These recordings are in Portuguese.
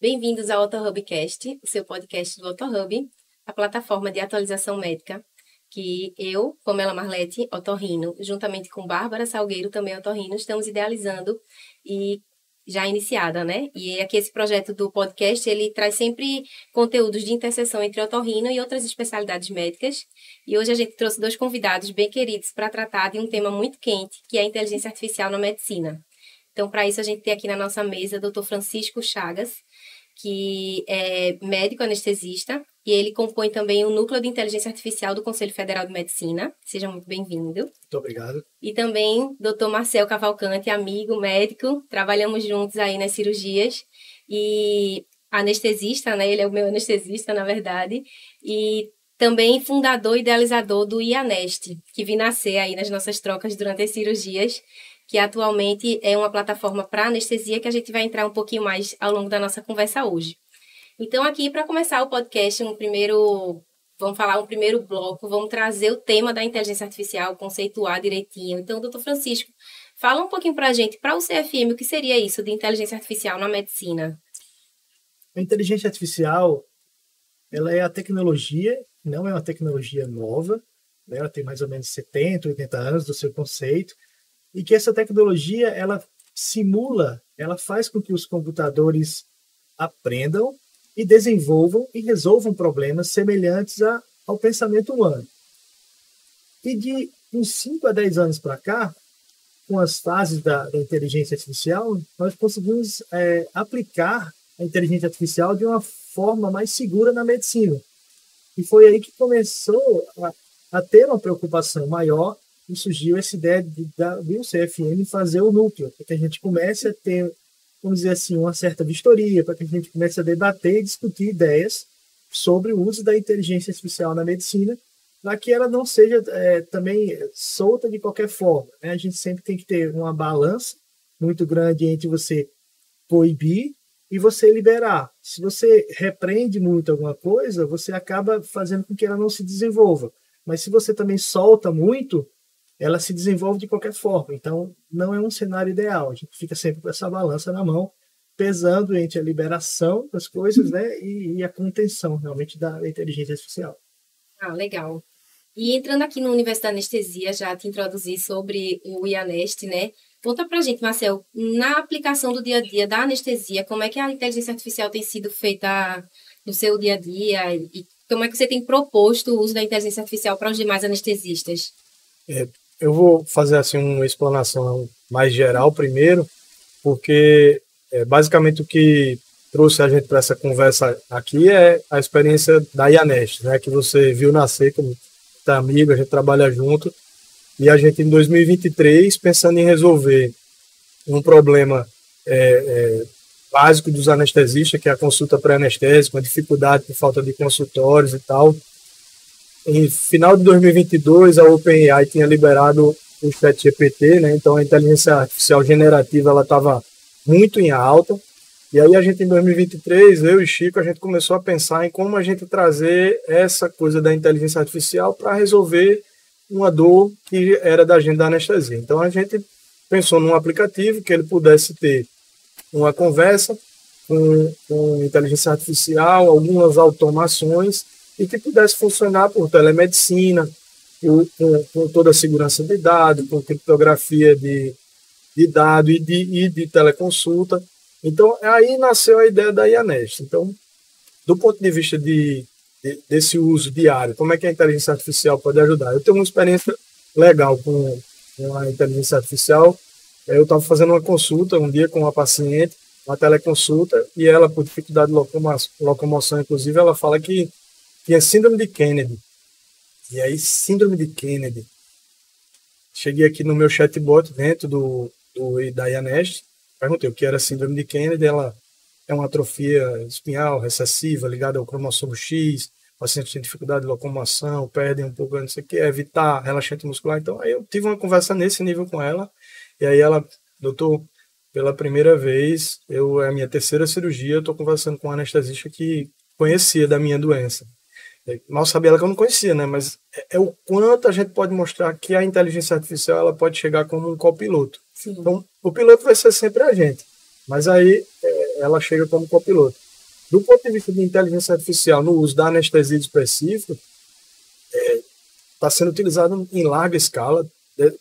Bem-vindos ao OtorHubCast, o seu podcast do OtorHub, a plataforma de atualização médica que eu, Pamela Marletti, otorrino, juntamente com Bárbara Salgueiro, também otorrino, estamos idealizando e já iniciada, né? E aqui esse projeto do podcast, ele traz sempre conteúdos de interseção entre otorrino e outras especialidades médicas. E hoje a gente trouxe dois convidados bem queridos para tratar de um tema muito quente, que é a inteligência artificial na medicina. Então, para isso, a gente tem aqui na nossa mesa o Dr. Francisco Chagas, que é médico anestesista, e ele compõe também o Núcleo de Inteligência Artificial do Conselho Federal de Medicina. Seja muito bem-vindo. Muito obrigado. E também Dr. Marcel Cavalcante, amigo, médico, trabalhamos juntos aí nas cirurgias, e anestesista, né? Ele é o meu anestesista, na verdade, e também fundador e idealizador do IANEST, que vi nascer aí nas nossas trocas durante as cirurgias, que atualmente é uma plataforma para anestesia que a gente vai entrar um pouquinho mais ao longo da nossa conversa hoje. Então, aqui, para começar o podcast, vamos falar um primeiro bloco, vamos trazer o tema da inteligência artificial, conceituar direitinho. Então, doutor Francisco, fala um pouquinho para a gente, para o CFM, o que seria isso de inteligência artificial na medicina? A inteligência artificial, ela é a tecnologia, não é uma tecnologia nova, né? Ela tem mais ou menos 70, 80 anos do seu conceito, e que essa tecnologia, ela simula, ela faz com que os computadores aprendam e desenvolvam e resolvam problemas semelhantes ao pensamento humano. E de uns 5 a 10 anos para cá, com as fases da inteligência artificial, nós conseguimos aplicar a inteligência artificial de uma forma mais segura na medicina. E foi aí que começou a ter uma preocupação maior e surgiu essa ideia do CFM fazer o núcleo, para que a gente comece a ter, vamos dizer assim, uma certa vistoria, para que a gente comece a debater e discutir ideias sobre o uso da inteligência artificial na medicina, para que ela não seja também solta de qualquer forma, né? A gente sempre tem que ter uma balança muito grande entre você proibir e você liberar. Se você repreende muito alguma coisa, você acaba fazendo com que ela não se desenvolva. Mas se você também solta muito, ela se desenvolve de qualquer forma. Então, não é um cenário ideal. A gente fica sempre com essa balança na mão, pesando entre a liberação das coisas, né, e a contenção, realmente, da inteligência artificial. Ah, legal. E entrando aqui no universo da anestesia, já te introduzi sobre o IANEST, né? Conta pra gente, Marcel, na aplicação do dia a dia da anestesia, como é que a inteligência artificial tem sido feita no seu dia a dia e como é que você tem proposto o uso da inteligência artificial para os demais anestesistas? Eu vou fazer assim uma explanação mais geral primeiro, porque basicamente o que trouxe a gente para essa conversa aqui é a experiência da IANEST, né, que você viu nascer como tá amigo, a gente trabalha junto, e a gente em 2023, pensando em resolver um problema básico dos anestesistas, que é a consulta pré-anestésica, uma dificuldade por falta de consultórios e tal. Em final de 2022, a OpenAI tinha liberado o ChatGPT, né? Então a inteligência artificial generativa ela estava muito em alta. E aí a gente, em 2023, eu e Chico, a gente começou a pensar em como a gente trazer essa coisa da inteligência artificial para resolver uma dor que era da gente da anestesia. Então a gente pensou num aplicativo que ele pudesse ter uma conversa com inteligência artificial, algumas automações, e que pudesse funcionar por telemedicina, com toda a segurança de dados, com criptografia de dados e de teleconsulta. Então, aí nasceu a ideia da IANEST. Então, do ponto de vista desse uso diário, como é que a inteligência artificial pode ajudar? Eu tenho uma experiência legal com a inteligência artificial. Eu estava fazendo uma consulta um dia com uma paciente, uma teleconsulta, e ela, por dificuldade de locomoção, inclusive, ela fala que tinha síndrome de Kennedy. E aí, síndrome de Kennedy. Cheguei aqui no meu chatbot dentro da IANEST, perguntei o que era síndrome de Kennedy. Ela é uma atrofia espinhal recessiva ligada ao cromossomo X, o paciente tem dificuldade de locomoção, perde um pouco, não sei o que, evitar relaxante muscular. Então, aí eu tive uma conversa nesse nível com ela, e aí ela, doutor, pela primeira vez, é a minha terceira cirurgia, eu estou conversando com um anestesista que conhecia da minha doença. Mal sabia ela que eu não conhecia, né? Mas é o quanto a gente pode mostrar que a inteligência artificial ela pode chegar como um copiloto. Sim. Então, o piloto vai ser sempre a gente, mas aí ela chega como copiloto. Do ponto de vista de inteligência artificial, no uso da anestesia específica, está sendo utilizado em larga escala, né,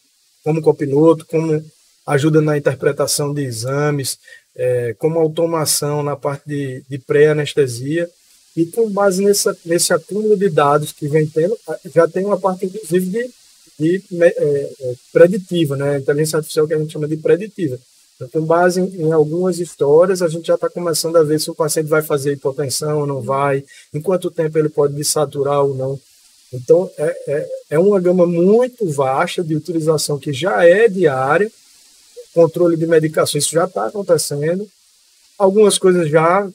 como copiloto, como ajuda na interpretação de exames, como automação na parte de pré-anestesia, e com base nesse acúmulo de dados que vem tendo, já tem uma parte, inclusive, de preditiva, né? A inteligência artificial que a gente chama de preditiva. Então, com base em algumas histórias, a gente já está começando a ver se o paciente vai fazer hipotensão ou não vai, em quanto tempo ele pode desaturar ou não. Então, é uma gama muito vasta de utilização que já é diária, controle de medicações, isso já está acontecendo. Algumas coisas já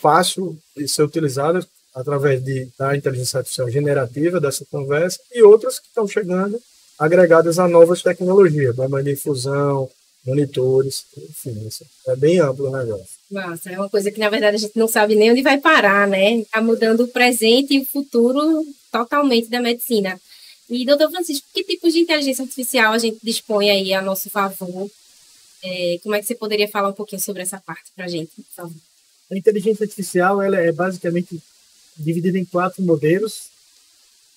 fácil de ser utilizadas através da inteligência artificial generativa, dessa conversa, e outras que estão chegando agregadas a novas tecnologias, bomba de infusão, monitores, enfim, isso é bem amplo o negócio. Nossa, é uma coisa que, na verdade, a gente não sabe nem onde vai parar, né? Está mudando o presente e o futuro totalmente da medicina. E, doutor Francisco, que tipos de inteligência artificial a gente dispõe aí a nosso favor? Como é que você poderia falar um pouquinho sobre essa parte para a gente, por favor? A inteligência artificial ela é basicamente dividida em 4 modelos,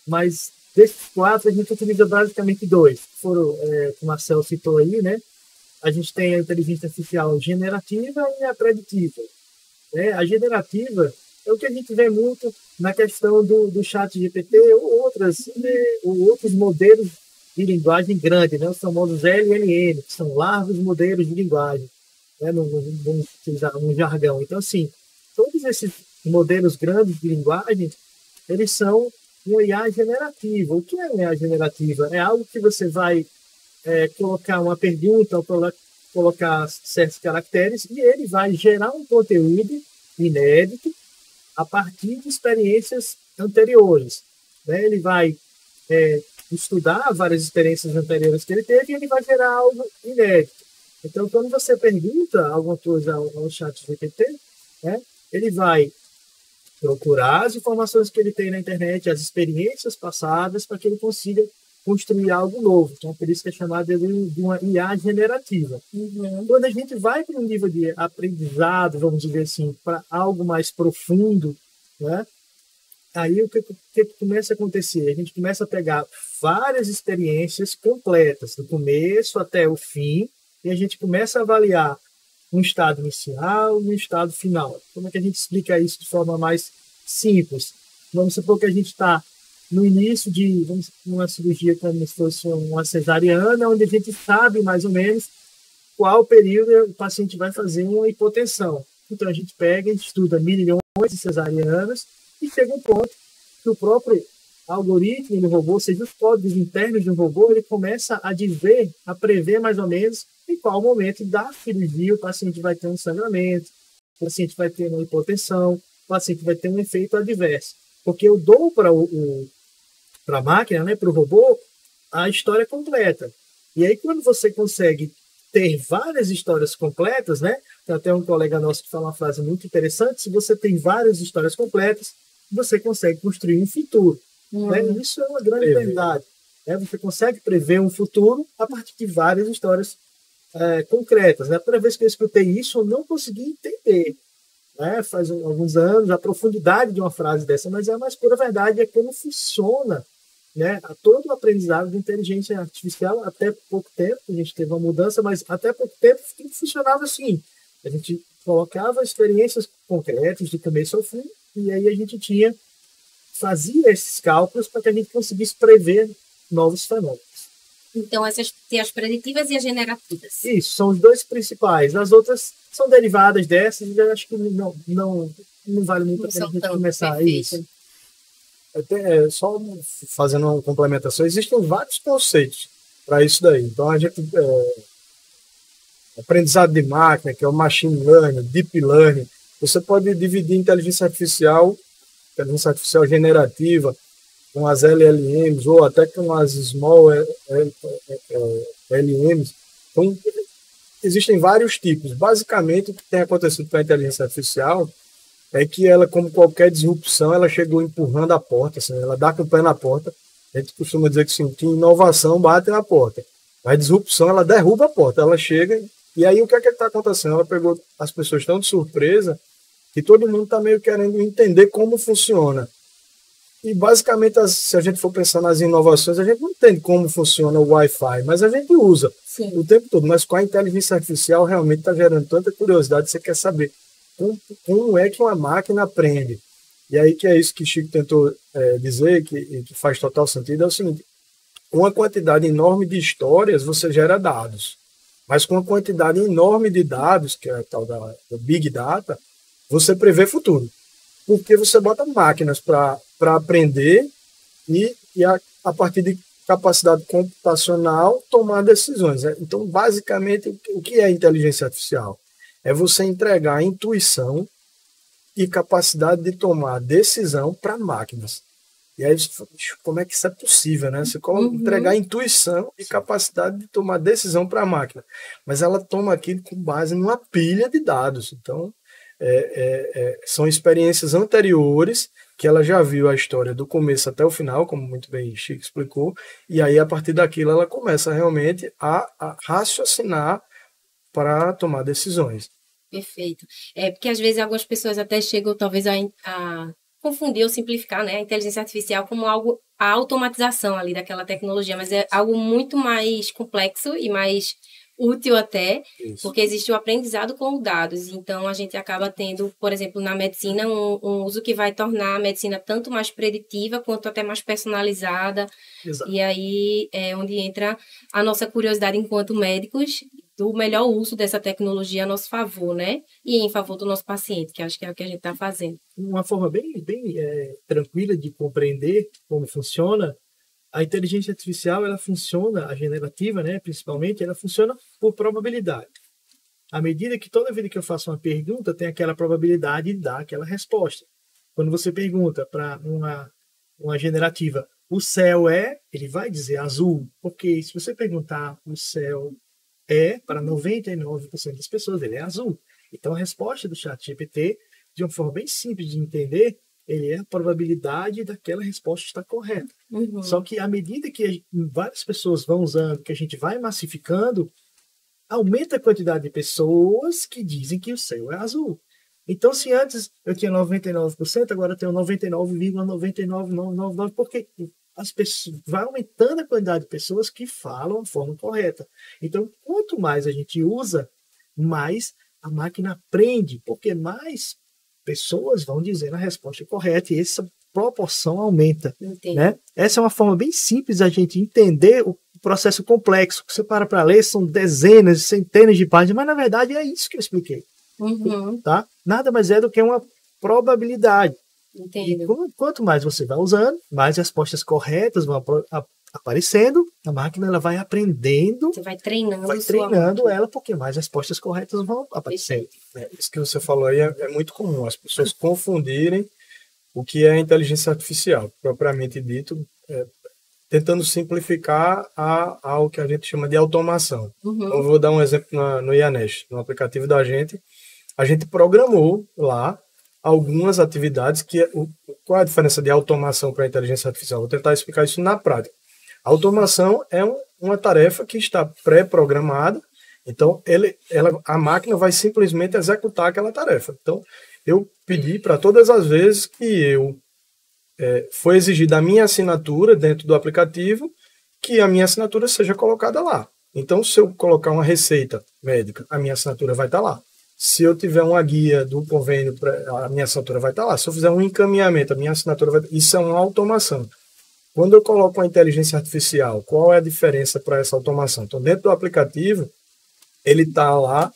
mas desses 4 a gente utiliza basicamente 2. Foram, que o Marcel citou aí, né? A gente tem a inteligência artificial generativa e a preditiva. Né? A generativa é o que a gente vê muito na questão do chat GPT ou outros modelos de linguagem grande, né? Os famosos LLM, que são largos modelos de linguagem. Né? Vamos utilizar um jargão. Então, assim, todos esses modelos grandes de linguagem, eles são uma IA generativa. O que é uma IA generativa? É algo que você vai colocar uma pergunta ou colocar certos caracteres e ele vai gerar um conteúdo inédito a partir de experiências anteriores. Né? Ele vai estudar várias experiências anteriores que ele teve e ele vai gerar algo inédito. Então, quando você pergunta alguma coisa ao chat GPT, né, ele vai procurar as informações que ele tem na internet, as experiências passadas, para que ele consiga construir algo novo. Então, por isso que é chamado de uma IA generativa. Uhum. Quando a gente vai para um nível de aprendizado, vamos dizer assim, para algo mais profundo, né, aí o que começa a acontecer? A gente começa a pegar várias experiências completas, do começo até o fim, e a gente começa a avaliar um estado inicial e um estado final. Como é que a gente explica isso de forma mais simples? Vamos supor que a gente está no início de uma cirurgia como se fosse uma cesariana, onde a gente sabe mais ou menos qual período o paciente vai fazer uma hipotensão. Então a gente pega e estuda milhões de cesarianas e chega um ponto que o próprio algoritmo do robô, seja os códigos internos do robô, ele começa a prever mais ou menos em qual momento da cirurgia o paciente vai ter um sangramento, o paciente vai ter uma hipotensão, o paciente vai ter um efeito adverso. Porque eu dou para a máquina, né, para o robô, a história completa. E aí, quando você consegue ter várias histórias completas, né, tem até um colega nosso que fala uma frase muito interessante, se você tem várias histórias completas, você consegue construir um futuro. Né? Isso é uma grande verdade. Né? Você consegue prever um futuro a partir de várias histórias concretas. Né? A primeira vez que eu escutei isso, eu não consegui entender. Né? Faz alguns anos, a profundidade de uma frase dessa, mas a mais pura verdade é como funciona, né, todo o aprendizado de inteligência artificial. Até pouco tempo, a gente teve uma mudança, mas até pouco tempo funcionava assim. A gente colocava experiências concretas de começo ao fim, e aí a gente fazia esses cálculos para que a gente conseguisse prever novos fenômenos. Então, essas tem as preditivas e as generativas. Isso, são os dois principais. As outras são derivadas dessas, e eu acho que não vale muito a pena a gente começar isso. Só fazendo uma complementação, existem vários conceitos para isso daí. Então, a gente aprendizado de máquina, que é o machine learning, deep learning, você pode dividir inteligência artificial generativa, com as LLMs, ou até com as small LMs. Então, existem vários tipos. Basicamente, o que tem acontecido com a inteligência artificial é que ela, como qualquer disrupção, ela chegou empurrando a porta, assim, ela dá com o pé na porta. A gente costuma dizer que inovação bate na porta, mas disrupção, ela derruba a porta, ela chega, e aí o que é que está acontecendo? Ela pegou as pessoas tão de surpresa, E todo mundo está meio querendo entender como funciona. E, basicamente, se a gente for pensar nas inovações, a gente não entende como funciona o Wi-Fi, mas a gente usa o tempo todo. Mas com a inteligência artificial, realmente está gerando tanta curiosidade, você quer saber como é que uma máquina aprende. E aí que é isso que o Chico tentou dizer, que faz total sentido, é o seguinte: com uma quantidade enorme de histórias, você gera dados. Mas com uma quantidade enorme de dados, que é a tal da Big Data, você prevê futuro. Porque você bota máquinas para aprender e a partir de capacidade computacional, tomar decisões. Então, basicamente, o que é inteligência artificial? É você entregar intuição e capacidade de tomar decisão para máquinas. E aí, como é que isso é possível, né? Você entregar intuição e capacidade de tomar decisão para a máquina. Mas ela toma aquilo com base numa pilha de dados. Então, são experiências anteriores que ela já viu a história do começo até o final, como muito bem Chico explicou, e aí, a partir daquilo, ela começa realmente a raciocinar para tomar decisões. Perfeito. Porque às vezes algumas pessoas até chegam talvez a confundir ou simplificar, né, a inteligência artificial como algo, a automatização ali daquela tecnologia, mas é algo muito mais complexo e mais útil até, porque existe o aprendizado com dados. Então, a gente acaba tendo, por exemplo, na medicina, um uso que vai tornar a medicina tanto mais preditiva quanto até mais personalizada. Exato. E aí é onde entra a nossa curiosidade enquanto médicos do melhor uso dessa tecnologia a nosso favor, né? E em favor do nosso paciente, que acho que é o que a gente está fazendo. Uma forma bem tranquila de compreender como funciona, a inteligência artificial, ela funciona, a generativa, né, principalmente, ela funciona por probabilidade. À medida que toda vez que eu faço uma pergunta, tem aquela probabilidade de dar aquela resposta. Quando você pergunta para uma generativa, o céu ele vai dizer azul, porque se você perguntar o céu para 99% das pessoas, ele é azul. Então, a resposta do ChatGPT, de uma forma bem simples de entender, ele é a probabilidade daquela resposta estar correta. Só que à medida que várias pessoas vão usando, que a gente vai massificando, aumenta a quantidade de pessoas que dizem que o céu é azul. Então, se antes eu tinha 99%, agora eu tenho 99,99999, porque as pessoas, vai aumentando a quantidade de pessoas que falam a forma correta. Então, quanto mais a gente usa, mais a máquina aprende, porque mais pessoas vão dizer a resposta correta e essa proporção aumenta. Né? Essa é uma forma bem simples da gente entender o processo complexo. Você para ler, são dezenas, centenas de páginas, mas na verdade é isso que eu expliquei. Tá? Nada mais é do que uma probabilidade. Entendo. E quanto mais você vai usando, mais respostas corretas vão aparecendo, a máquina ela vai aprendendo. Você vai treinando, ela, porque mais respostas corretas vão aparecendo. Isso que você falou aí é muito comum, as pessoas confundirem o que é inteligência artificial, propriamente dito, tentando simplificar ao que a gente chama de automação. Então, eu vou dar um exemplo no Ianesh, no aplicativo da gente. A gente programou lá algumas atividades qual é a diferença de automação para inteligência artificial? Vou tentar explicar isso na prática. A automação é uma tarefa que está pré-programada, então a máquina vai simplesmente executar aquela tarefa. Então, eu pedi para todas as vezes que foi exigida a minha assinatura dentro do aplicativo, que a minha assinatura seja colocada lá. Então, se eu colocar uma receita médica, a minha assinatura vai estar lá. Se eu tiver uma guia do convênio, a minha assinatura vai estar lá. Se eu fizer um encaminhamento, a minha assinatura vai estar lá. Isso é uma automação. Quando eu coloco uma inteligência artificial, qual é a diferença para essa automação? Então, dentro do aplicativo, ele está lá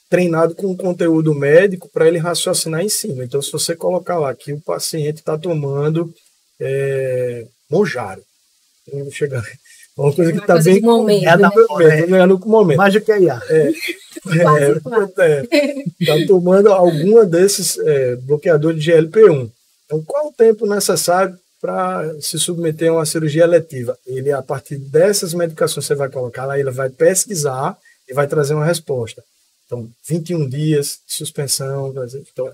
treinado com conteúdo médico para ele raciocinar em cima. Então, se você colocar lá que o paciente está tomando Monjaro, uma coisa que está bem no momento. No momento. Mais do que IA. Está tomando alguma desses bloqueadores de GLP-1. Então, qual o tempo necessário para se submeter a uma cirurgia eletiva? Ele, a partir dessas medicações, você vai colocar lá, ele vai pesquisar e vai trazer uma resposta. Então, 21 dias de suspensão. Então,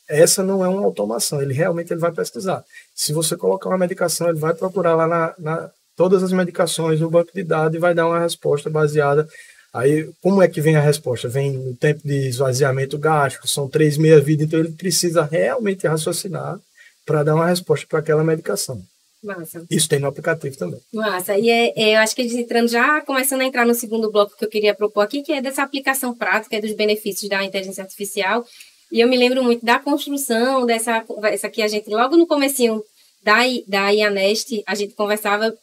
essa não é uma automação, ele realmente vai pesquisar. Se você colocar uma medicação, ele vai procurar lá todas as medicações no banco de dados e vai dar uma resposta baseada Aí, como é que vem a resposta? Vem no tempo de esvaziamento gástrico, são 3 meia-vida, então ele precisa realmente raciocinar para dar uma resposta para aquela medicação. Massa. Isso tem no aplicativo também. Massa. E eu acho que a gente entrando, já começando a entrar no segundo bloco que eu queria propor aqui, que é dessa aplicação prática dos benefícios da inteligência artificial. E eu me lembro muito da construção dessa conversa que a gente, logo no comecinho da IANEST, a gente conversava,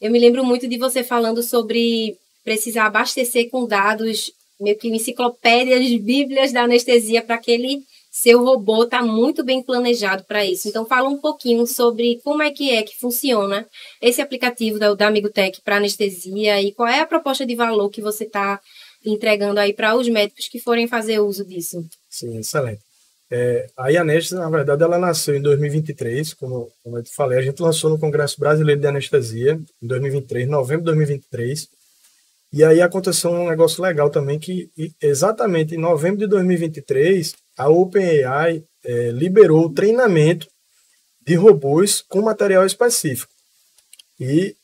eu me lembro muito de você falando sobre precisar abastecer com dados, meio que enciclopédias, bíblias da anestesia, para aquele seu robô tá muito bem planejado para isso. Então, fala um pouquinho sobre como é que funciona esse aplicativo da AmigoTech para anestesia e qual é a proposta de valor que você está entregando aí para os médicos que forem fazer uso disso. Sim, excelente. A IANEST, na verdade, ela nasceu em 2023, como eu te falei, a gente lançou no Congresso Brasileiro de Anestesia, em 2023, novembro de 2023, e aí aconteceu um negócio legal também, que exatamente em novembro de 2023, a OpenAI liberou o treinamento de robôs com material específico. E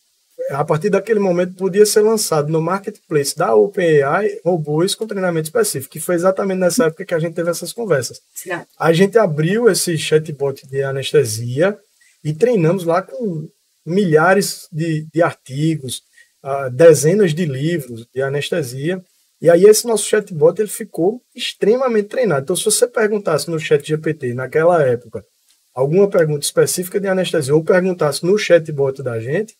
a partir daquele momento podia ser lançado no marketplace da OpenAI robôs com treinamento específico, que foi exatamente nessa época que a gente teve essas conversas. Sim. A gente abriu esse chatbot de anestesia e treinamos lá com milhares de artigos, dezenas de livros de anestesia. E aí esse nosso chatbot ele ficou extremamente treinado. Então, se você perguntasse no ChatGPT, naquela época, alguma pergunta específica de anestesia, ou perguntasse no chatbot da gente,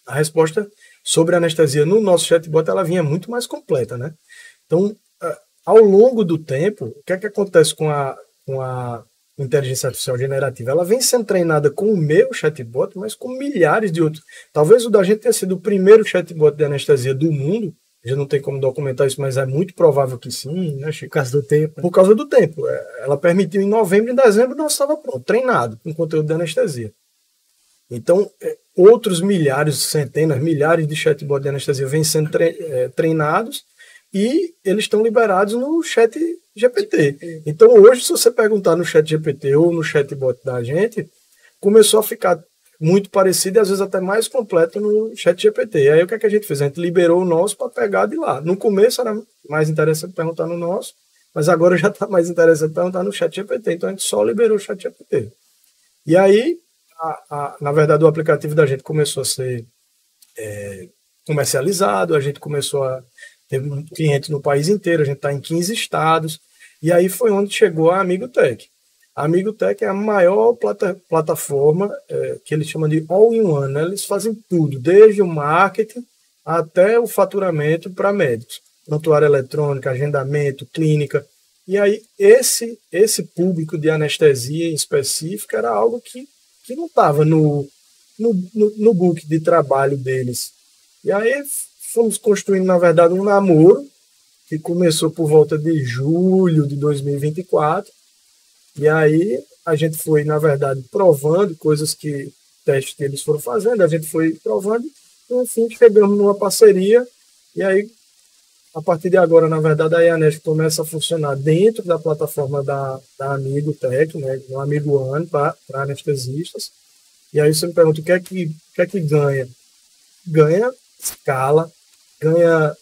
a resposta sobre anestesia no nosso chatbot ela vinha muito mais completa, né? Então, ao longo do tempo, o que é que acontece com a inteligência artificial generativa? Ela vem sendo treinada com o meu chatbot, mas com milhares de outros. Talvez o da gente tenha sido o primeiro chatbot de anestesia do mundo. Já não tem como documentar isso, mas é muito provável que sim, né, Chico? Por causa do tempo. Por causa do tempo. Ela permitiu em novembro e dezembro nós estava pronto, treinado com conteúdo de anestesia. Então, outros milhares, centenas, milhares de chatbots de anestesia vêm sendo treinados e eles estão liberados no chat GPT. Então, hoje, se você perguntar no chat GPT ou no chatbot da gente, começou a ficar muito parecido e às vezes até mais completo no chat GPT. E aí o que é que a gente fez? A gente liberou o nosso para pegar de lá. No começo era mais interessante perguntar no nosso, mas agora já está mais interessante perguntar no chat GPT. Então, a gente só liberou o chat GPT. E aí, na verdade, o aplicativo da gente começou a ser comercializado, a gente começou a ter clientes no país inteiro, a gente está em 15 estados, e aí foi onde chegou a AmigoTech. A AmigoTech é a maior plataforma que eles chamam de all-in-one, né? Eles fazem tudo, desde o marketing até o faturamento para médicos. Prontuário eletrônico, agendamento, clínica. E aí esse público de anestesia em específico era algo que não estava no book de trabalho deles. E aí fomos construindo, na verdade, um namoro que começou por volta de julho de 2024. E aí a gente foi, na verdade, provando testes que eles foram fazendo, a gente foi provando, e enfim, chegamos numa parceria, e aí, a partir de agora, na verdade, a IANEST começa a funcionar dentro da plataforma da AmigoTech, né, no AmigoOne, para anestesistas. E aí você me pergunta, o que é que ganha? Ganha escala, ganha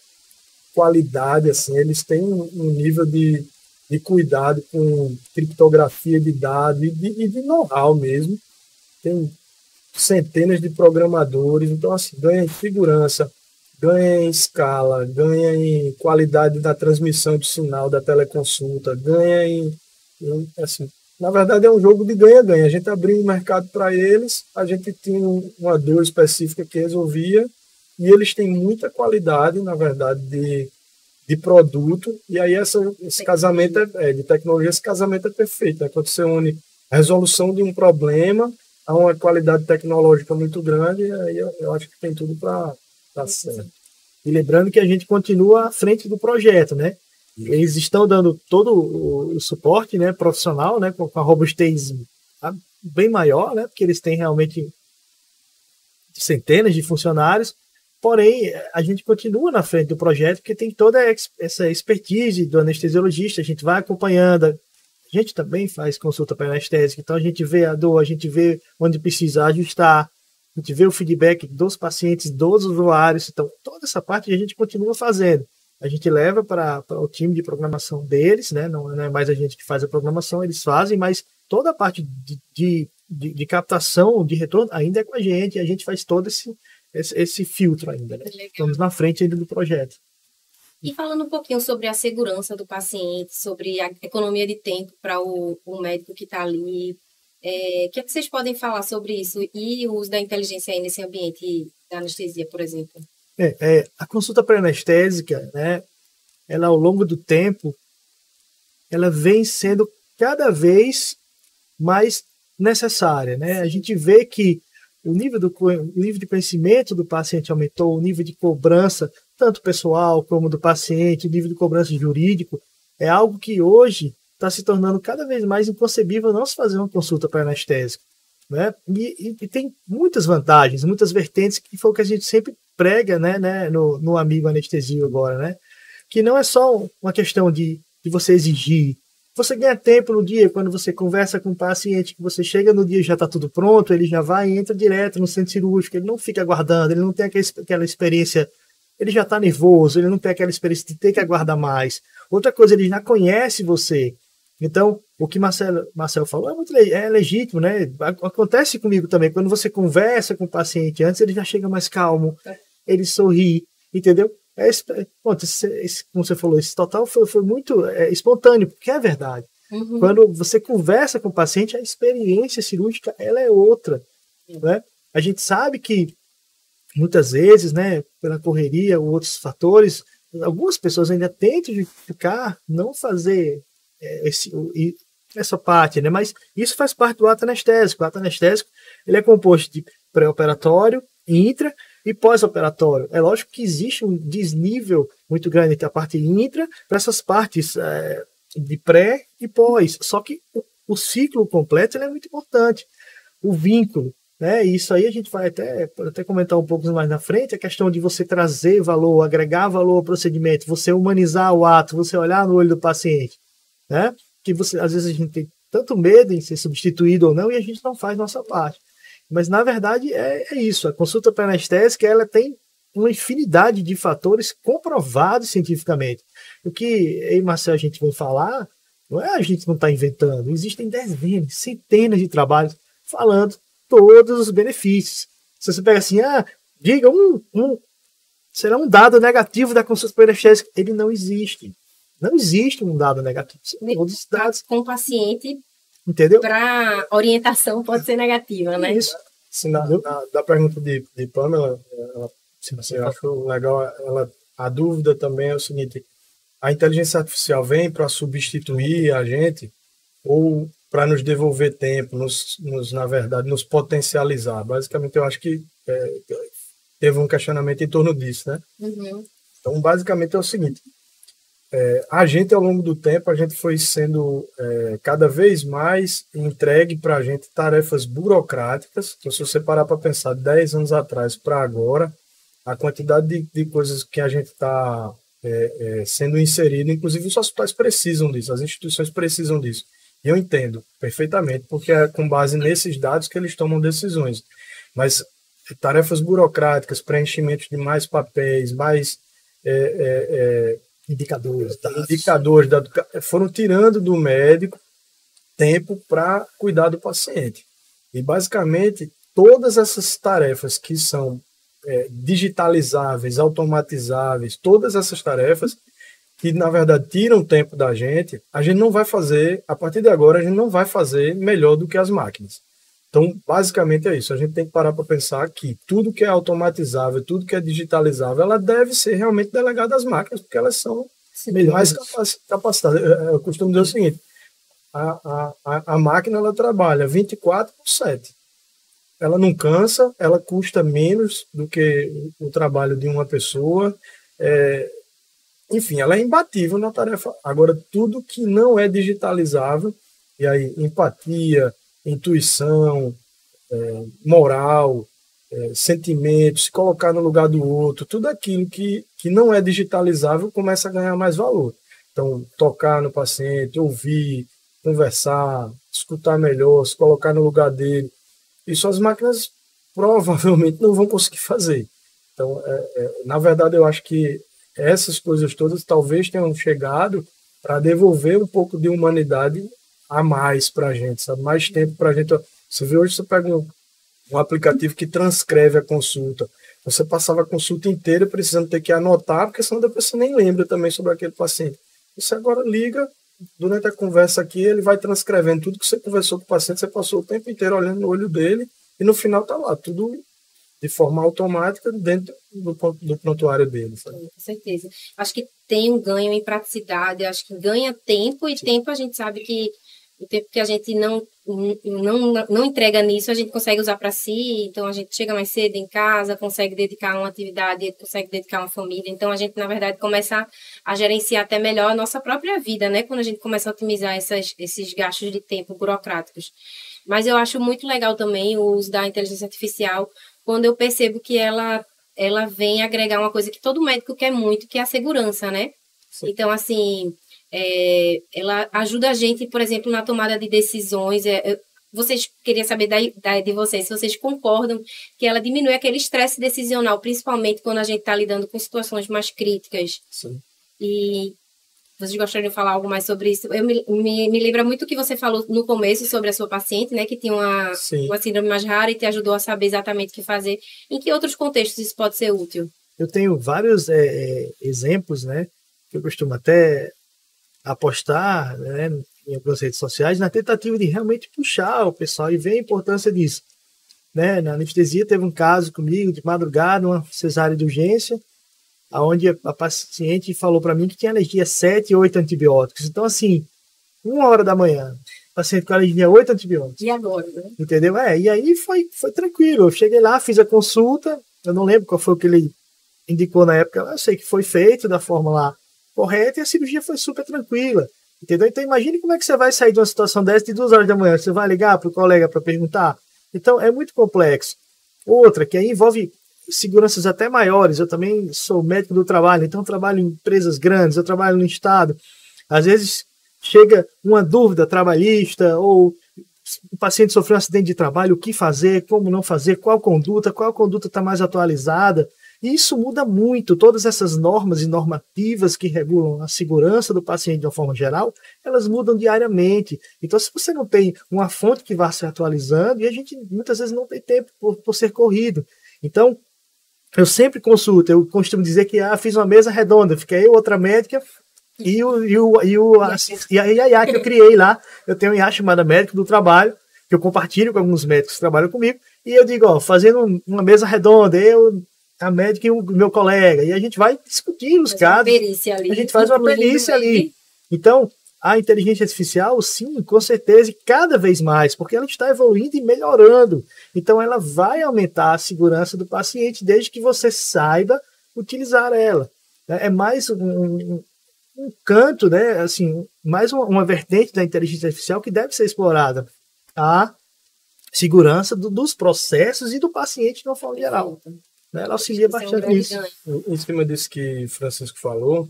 qualidade, assim, eles têm um nível de cuidado com criptografia de dados e de know-how mesmo. Tem centenas de programadores, então assim, ganha em segurança, ganha em escala, ganha em qualidade da transmissão de sinal da teleconsulta, ganha em assim, na verdade é um jogo de ganha-ganha. A gente abriu um mercado para eles, a gente tinha uma dor específica que resolvia, e eles têm muita qualidade, na verdade, de produto, e aí esse casamento de tecnologia, esse casamento é perfeito, né? Quando você une a resolução de um problema a uma qualidade tecnológica muito grande, aí eu acho que tem tudo para dar certo. E lembrando que a gente continua à frente do projeto, né? Eles estão dando todo o suporte, né, profissional, né, com a robustez bem maior, né, porque eles têm realmente centenas de funcionários. Porém, a gente continua na frente do projeto, porque tem toda essa expertise do anestesiologista, a gente vai acompanhando, a gente também faz consulta para anestésica, então a gente vê a dor, a gente vê onde precisa ajustar, a gente vê o feedback dos pacientes, dos usuários, então toda essa parte a gente continua fazendo. A gente leva para o time de programação deles, né? Não é mais a gente que faz a programação, eles fazem, mas toda a parte de captação, de retorno, ainda é com a gente faz todo esse filtro ainda, né? Estamos na frente ainda do projeto. E falando um pouquinho sobre a segurança do paciente, sobre a economia de tempo para o médico que está ali, o que é que vocês podem falar sobre isso e o uso da inteligência aí nesse ambiente da anestesia, por exemplo? A consulta pré-anestésica, né, ela ao longo do tempo, ela vem sendo cada vez mais necessária, né? A gente vê que o nível de conhecimento do paciente aumentou, o nível de cobrança, tanto pessoal como do paciente, o nível de cobrança jurídico, é algo que hoje está se tornando cada vez mais inconcebível não se fazer uma consulta pré-anestésica, né? E tem muitas vantagens, muitas vertentes, que foi o que a gente sempre prega, né, no amigo anestesio agora, né? Que não é só uma questão de você exigir. Você ganha tempo no dia quando você conversa com o paciente, que você chega no dia e já está tudo pronto, ele já vai e entra direto no centro cirúrgico, ele não fica aguardando, ele não tem aquela experiência, ele já está nervoso, ele não tem aquela experiência de ter que aguardar mais. Outra coisa, ele já conhece você. Então, o que Marcel falou é legítimo, né? Acontece comigo também, quando você conversa com o paciente antes, ele já chega mais calmo, ele sorri, entendeu? Como você falou, esse total foi muito espontâneo, porque é verdade. Uhum. Quando você conversa com o paciente, a experiência cirúrgica ela é outra. Né? A gente sabe que muitas vezes, né, pela correria ou outros fatores, algumas pessoas ainda tentam justificar não fazer essa parte, né? Mas isso faz parte do ato anestésico. O ato anestésico ele é composto de pré-operatório, intra e pós-operatório. É lógico que existe um desnível muito grande entre a parte intra para essas partes de pré e pós. Só que o ciclo completo ele é muito importante. O vínculo, né? E isso aí a gente vai até comentar um pouco mais na frente, a questão de você trazer valor, agregar valor ao procedimento, você humanizar o ato, você olhar no olho do paciente, né? Que às vezes a gente tem tanto medo em ser substituído ou não e a gente não faz nossa parte. Mas, na verdade, é isso. A consulta pré-anestésica ela tem uma infinidade de fatores comprovados cientificamente. O que eu e Marcel a gente vem falar, não é a gente não está inventando. Existem dezenas, centenas de trabalhos falando todos os benefícios. Se você pega assim, diga será um dado negativo da consulta pré-anestésica. Ele não existe. Não existe um dado negativo. Todos os dados. Com o paciente, entendeu? Para orientação pode ser negativa, né? Isso. Assim, da pergunta de Pamela, eu acho legal, a dúvida também é o seguinte: a inteligência artificial vem para substituir a gente ou para nos devolver tempo, na verdade, nos potencializar? Basicamente, eu acho que teve um questionamento em torno disso, né? Uhum. Então, basicamente é o seguinte: a gente, ao longo do tempo, a gente foi sendo cada vez mais entregue para a gente tarefas burocráticas. Então, se você parar para pensar 10 anos atrás para agora, a quantidade de coisas que a gente está sendo inserido, inclusive os hospitais precisam disso, as instituições precisam disso. E eu entendo perfeitamente, porque é com base nesses dados que eles tomam decisões. Mas tarefas burocráticas, preenchimento de mais papéis, mais indicadores foram tirando do médico tempo para cuidar do paciente. E, basicamente, todas essas tarefas que são digitalizáveis, automatizáveis, todas essas tarefas que, na verdade, tiram tempo da gente, a gente não vai fazer, a partir de agora, a gente não vai fazer melhor do que as máquinas. Então, basicamente é isso. A gente tem que parar para pensar que tudo que é automatizável, tudo que é digitalizável, ela deve ser realmente delegada às máquinas, porque elas são mais capacitadas. Eu costumo dizer o seguinte: a máquina ela trabalha 24/7. Ela não cansa, ela custa menos do que o trabalho de uma pessoa. Enfim, ela é imbatível na tarefa. Agora, tudo que não é digitalizável, e aí empatia, intuição, moral, sentimentos, se colocar no lugar do outro, tudo aquilo que não é digitalizável começa a ganhar mais valor. Então, tocar no paciente, ouvir, conversar, escutar melhor, se colocar no lugar dele, isso as máquinas provavelmente não vão conseguir fazer. Então, na verdade, eu acho que essas coisas todas talvez tenham chegado para devolver um pouco de humanidade a mais para a gente, sabe? Mais tempo para a gente. Você vê hoje, você pega um aplicativo que transcreve a consulta. Você passava a consulta inteira precisando ter que anotar, porque senão depois você nem lembra também sobre aquele paciente. Você agora liga, durante a conversa aqui, ele vai transcrevendo tudo que você conversou com o paciente, você passou o tempo inteiro olhando no olho dele, e no final está lá, tudo de forma automática dentro do prontuário dele. Sabe? Com certeza. Acho que tem um ganho em praticidade, acho que ganha tempo, e tempo a gente sabe que o tempo que a gente não entrega nisso, a gente consegue usar para si, então a gente chega mais cedo em casa, consegue dedicar uma atividade, consegue dedicar uma família, então a gente, na verdade, começa a gerenciar até melhor a nossa própria vida, né? Quando a gente começa a otimizar esses gastos de tempo burocráticos. Mas eu acho muito legal também o uso da inteligência artificial, quando eu percebo que ela vem agregar uma coisa que todo médico quer muito, que é a segurança, né? Sim. Então, assim, ela ajuda a gente, por exemplo, na tomada de decisões. Queria saber de vocês, se vocês concordam que ela diminui aquele estresse decisional, principalmente quando a gente está lidando com situações mais críticas. Sim. E vocês gostariam de falar algo mais sobre isso? Eu me lembra muito o que você falou no começo sobre a sua paciente, né? Que tinha uma síndrome mais rara e te ajudou a saber exatamente o que fazer. Em que outros contextos isso pode ser útil? Eu tenho vários exemplos, né? Que eu costumo até apostar, né, em algumas redes sociais, na tentativa de realmente puxar o pessoal e ver a importância disso. Né? Na anestesia teve um caso comigo de madrugada, uma cesárea de urgência, onde a paciente falou para mim que tinha alergia a 7, 8 antibióticos. Então, assim, 1h da manhã, paciente com alergia a 8 antibióticos. E agora, né? Entendeu? E aí foi tranquilo. Eu cheguei lá, fiz a consulta, eu não lembro qual foi o que ele indicou na época, eu sei que foi feito da forma lá correta e a cirurgia foi super tranquila. Entendeu? Então, imagine como é que você vai sair de uma situação dessa de 2h da manhã. Você vai ligar para o colega para perguntar? Então, é muito complexo. Outra, que aí envolve seguranças até maiores. Eu também sou médico do trabalho, então eu trabalho em empresas grandes, eu trabalho no estado. Às vezes chega uma dúvida trabalhista ou o paciente sofreu um acidente de trabalho, o que fazer, como não fazer, qual conduta está mais atualizada. E isso muda muito. Todas essas normas e normativas que regulam a segurança do paciente de uma forma geral, elas mudam diariamente. Então, se você não tem uma fonte que vá se atualizando, e a gente muitas vezes não tem tempo por ser corrido. Então, eu sempre consulto, eu costumo dizer que fiz uma mesa redonda, fiquei eu, outra médica, e a IA que eu criei lá. Eu tenho um IA chamada Médico do Trabalho, que eu compartilho com alguns médicos que trabalham comigo, e eu digo, fazendo uma mesa redonda, a médica e o meu colega, e a gente vai discutir os casos, a gente faz uma perícia ali. Então, a inteligência artificial, sim, com certeza, e cada vez mais, porque ela está evoluindo e melhorando. Então, ela vai aumentar a segurança do paciente, desde que você saiba utilizar ela. É mais um canto, né, assim, mais uma vertente da inteligência artificial que deve ser explorada. A segurança dos processos e do paciente de uma forma geral. Ela auxilia bastante nisso. Em cima disso que Francisco falou,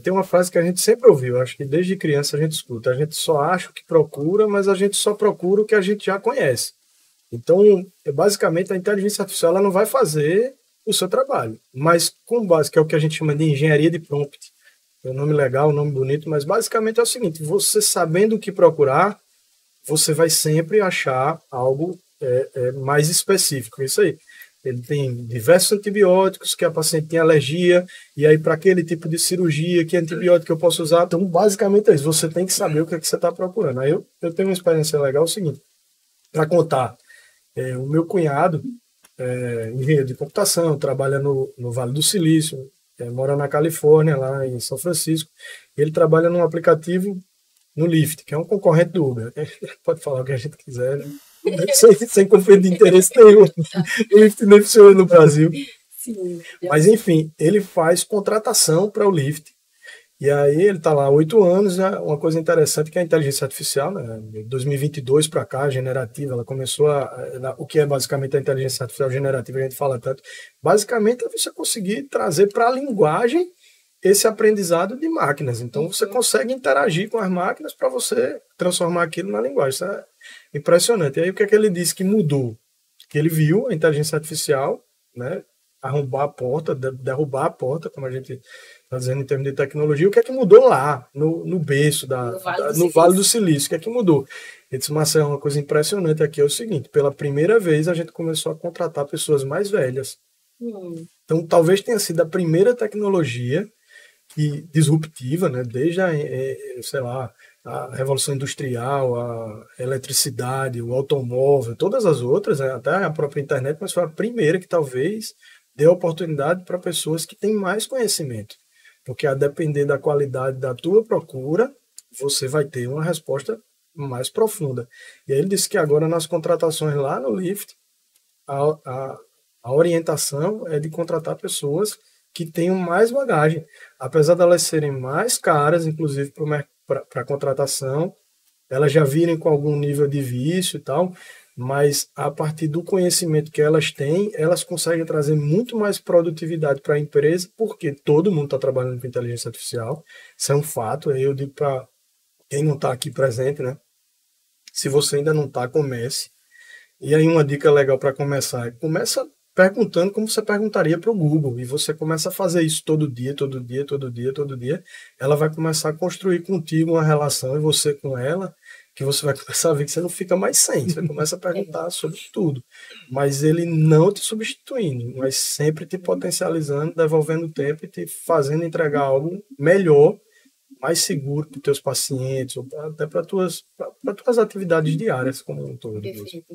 tem uma frase que a gente sempre ouviu, acho que desde criança a gente escuta, a gente só acha o que procura, mas a gente só procura o que a gente já conhece. Então, basicamente, a inteligência artificial ela não vai fazer o seu trabalho, mas com base, que é o que a gente chama de engenharia de prompt, é um nome legal, um nome bonito, mas basicamente é o seguinte, você sabendo o que procurar, você vai sempre achar algo mais específico, isso aí. Ele tem diversos antibióticos que a paciente tem alergia, e aí para aquele tipo de cirurgia, que antibiótico eu posso usar? Então, basicamente é isso. Você tem que saber o que é que você está procurando. Aí eu tenho uma experiência legal, é o seguinte, para contar, o meu cunhado, engenheiro de computação, trabalha no Vale do Silício, mora na Califórnia, lá em São Francisco, ele trabalha num aplicativo no Lyft, que é um concorrente do Uber. Pode falar o que a gente quiser, né? sem conflito de interesse nenhum. O Lyft nem funciona no Brasil. Sim. Mas, enfim, ele faz contratação para o Lyft. E aí ele está lá há 8 anos. Né? Uma coisa interessante que a inteligência artificial, né? De 2022 para cá, generativa, ela começou o que é basicamente a inteligência artificial generativa, a gente fala tanto. Basicamente é você conseguir trazer para a linguagem esse aprendizado de máquinas. Então, você consegue interagir com as máquinas para você transformar aquilo na linguagem. Isso é impressionante. E aí, o que é que ele disse que mudou? Que ele viu a inteligência artificial, né, arrombar a porta, derrubar a porta, como a gente está dizendo em termos de tecnologia. O que é que mudou lá, no berço, no Vale do Silício? O que é que mudou? Ele disse, Marcelo, uma coisa impressionante aqui é o seguinte, pela primeira vez a gente começou a contratar pessoas mais velhas. Então, talvez tenha sido a primeira tecnologia disruptiva, né? Desde sei lá, a Revolução Industrial, a eletricidade, o automóvel, todas as outras, né? Até a própria internet, mas foi a primeira que talvez deu oportunidade para pessoas que têm mais conhecimento. Porque a depender da qualidade da tua procura, você vai ter uma resposta mais profunda. E aí ele disse que agora nas contratações lá no Lyft, a orientação é de contratar pessoas que tenham mais bagagem. Apesar de elas serem mais caras, inclusive para a contratação, elas já virem com algum nível de vício e tal, mas a partir do conhecimento que elas têm, elas conseguem trazer muito mais produtividade para a empresa, porque todo mundo está trabalhando com inteligência artificial, isso é um fato. Eu digo para quem não está aqui presente, né? Se você ainda não está, comece. E aí uma dica legal para começar é começa perguntando como você perguntaria para o Google, e você começa a fazer isso todo dia, ela vai começar a construir contigo uma relação, e você com ela, que você vai começar a ver que você não fica mais sem, você começa a perguntar sobre tudo, mas ele não te substituindo, mas sempre te potencializando, devolvendo tempo e te fazendo entregar algo melhor, mais seguro para os teus pacientes, ou até para tuas atividades diárias como um todo. Perfeito.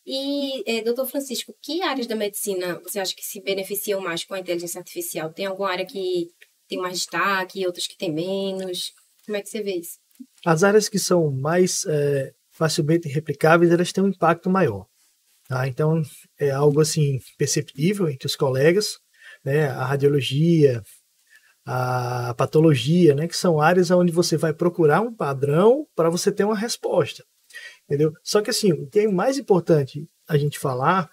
E, doutor Francisco, que áreas da medicina você acha que se beneficiam mais com a inteligência artificial? Tem alguma área que tem mais destaque, outras que tem menos? Como é que você vê isso? As áreas que são mais facilmente replicáveis, elas têm um impacto maior. Tá? Então, é algo assim perceptível entre os colegas, né? A radiologia, a patologia, né? Que são áreas onde você vai procurar um padrão para você ter uma resposta. Entendeu? Só que assim, o que é mais importante a gente falar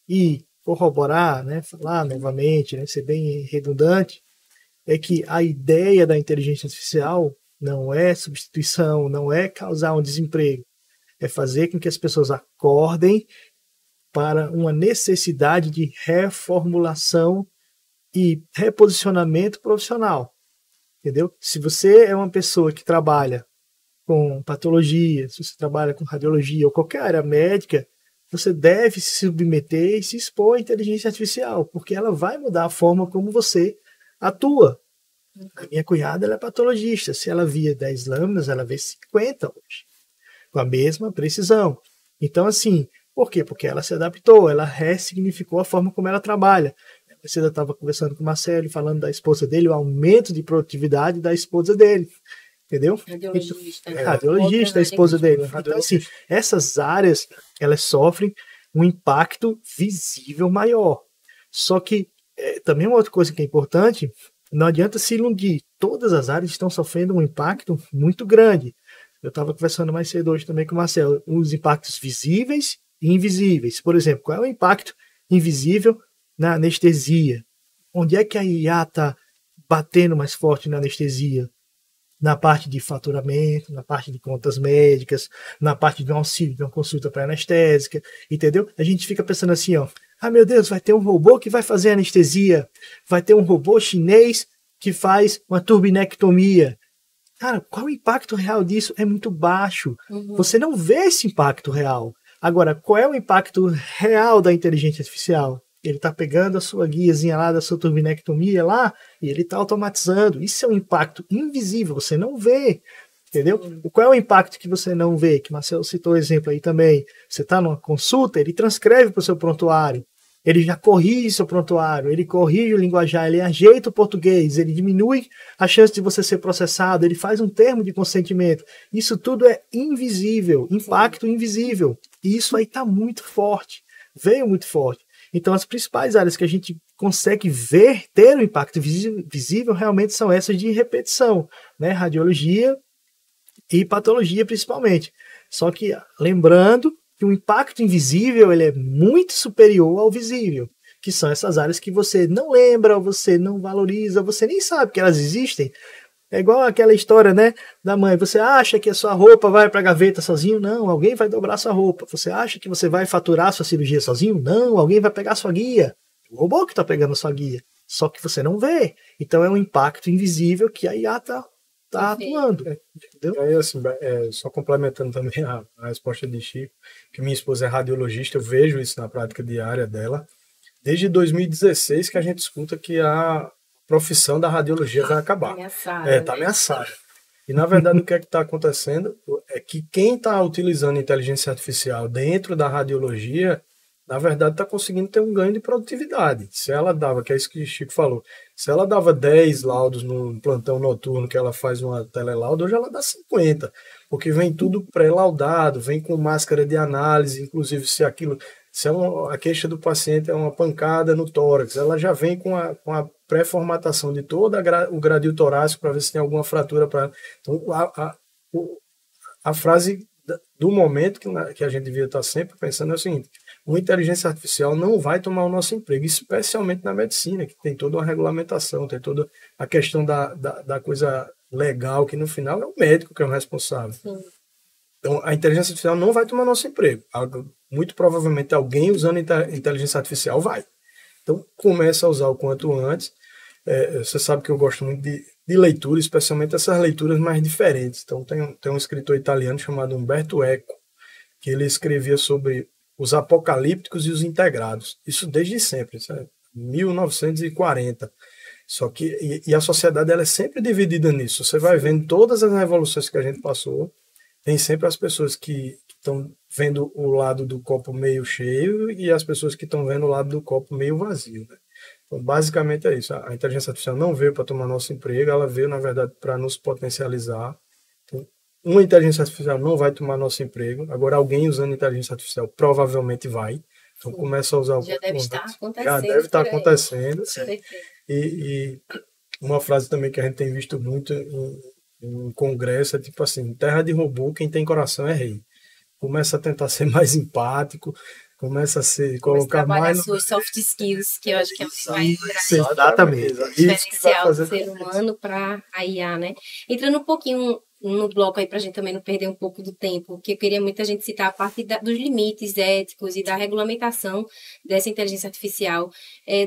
e corroborar, né, falar novamente, né, ser bem redundante, é que a ideia da inteligência artificial não é substituição, não é causar um desemprego, é fazer com que as pessoas acordem para uma necessidade de reformulação e reposicionamento profissional. Entendeu? Se você é uma pessoa que trabalha com patologia, se você trabalha com radiologia ou qualquer área médica, você deve se submeter e se expor à inteligência artificial, porque ela vai mudar a forma como você atua. A minha cunhada, ela é patologista. Se ela via 10 lâminas, ela vê 50 hoje, com a mesma precisão. Então, assim, por quê? Porque ela se adaptou, ela ressignificou a forma como ela trabalha. Você já estava conversando com o Marcelo, falando da esposa dele, o aumento de produtividade da esposa dele. Entendeu? Radiologista, a esposa dele. Então, assim, essas áreas, elas sofrem um impacto visível maior. Só que, também uma outra coisa que é importante, não adianta se iludir. Todas as áreas estão sofrendo um impacto muito grande. Eu estava conversando mais cedo hoje também com o Marcelo, os impactos visíveis e invisíveis. Por exemplo, qual é o impacto invisível na anestesia? Onde é que a IA está batendo mais forte na anestesia? Na parte de faturamento, na parte de contas médicas, na parte de um auxílio, de uma consulta pré-anestésica, entendeu? A gente fica pensando assim, ó, meu Deus, vai ter um robô que vai fazer anestesia, vai ter um robô chinês que faz uma turbinectomia. Cara, qual o impacto real disso? É muito baixo. Você não vê esse impacto real. Agora, qual é o impacto real da inteligência artificial? Ele está pegando a sua guiazinha lá da sua turbinectomia lá e ele está automatizando. Isso é um impacto invisível, você não vê. Entendeu? Qual é o impacto que você não vê? Que o Marcelo citou o exemplo aí também. Você está numa consulta, ele transcreve para o seu prontuário. Ele já corrige seu prontuário, ele corrige o linguajar, ele ajeita o português, ele diminui a chance de você ser processado, ele faz um termo de consentimento. Isso tudo é invisível, impacto invisível. E isso aí está muito forte, veio muito forte. Então, as principais áreas que a gente consegue ver, ter um impacto visível, realmente são essas de repetição, né? Radiologia e patologia, principalmente. Só que, lembrando que o impacto invisível ele é muito superior ao visível, que são essas áreas que você não lembra, você não valoriza, você nem sabe que elas existem. É igual aquela história, né, da mãe. Você acha que a sua roupa vai para a gaveta sozinho? Não, alguém vai dobrar sua roupa. Você acha que você vai faturar sua cirurgia sozinho? Não, alguém vai pegar sua guia. O robô que está pegando a sua guia. Só que você não vê. Então é um impacto invisível que a IA está atuando. Entendeu? E aí, assim, só complementando também a resposta de Chico, que minha esposa é radiologista, eu vejo isso na prática diária dela. Desde 2016 que a gente escuta que a profissão da radiologia vai acabar. Está ameaçada. E, na verdade, o que é que está acontecendo é que quem está utilizando inteligência artificial dentro da radiologia, na verdade, está conseguindo ter um ganho de produtividade. Se ela dava, que é isso que o Chico falou, se ela dava 10 laudos no plantão noturno que ela faz uma telelauda, hoje ela dá 50, porque vem tudo pré-laudado, vem com máscara de análise, inclusive se a queixa do paciente é uma pancada no tórax, ela já vem com a pré-formatação de todo o gradil torácico para ver se tem alguma fratura. Então, a frase do momento que a gente devia estar sempre pensando é o seguinte: uma inteligência artificial não vai tomar o nosso emprego, especialmente na medicina, que tem toda uma regulamentação, tem toda a questão da coisa legal, que no final é o médico que é o responsável. Sim. Então, a inteligência artificial não vai tomar nosso emprego. Muito provavelmente alguém usando inteligência artificial vai. Então, começa a usar o quanto antes. Você sabe que eu gosto muito de leitura, especialmente essas leituras mais diferentes. Então, tem um escritor italiano chamado Umberto Eco, que ele escrevia sobre os apocalípticos e os integrados. Isso desde sempre, sabe? 1940. Só que, e a sociedade ela é sempre dividida nisso. Você vai vendo todas as revoluções que a gente passou, tem sempre as pessoas que estão vendo o lado do copo meio cheio e as pessoas que estão vendo o lado do copo meio vazio, né? Então, basicamente é isso. A inteligência artificial não veio para tomar nosso emprego, ela veio, na verdade, para nos potencializar. Então, uma inteligência artificial não vai tomar nosso emprego. Agora, alguém usando inteligência artificial provavelmente vai. Então, começa a usar... Já deve estar acontecendo. Já deve estar acontecendo. E uma frase também que a gente tem visto muito em congresso é tipo assim: terra de robô, quem tem coração é rei. Começa a tentar ser mais empático, começa a colocar mais... as suas soft skills, que eu acho que é o que vai exatamente diferencial do ser humano para a IA, né? Entrando um pouquinho no bloco aí, para a gente também não perder um pouco do tempo, que eu queria muita gente citar a parte dos limites éticos e da regulamentação dessa inteligência artificial.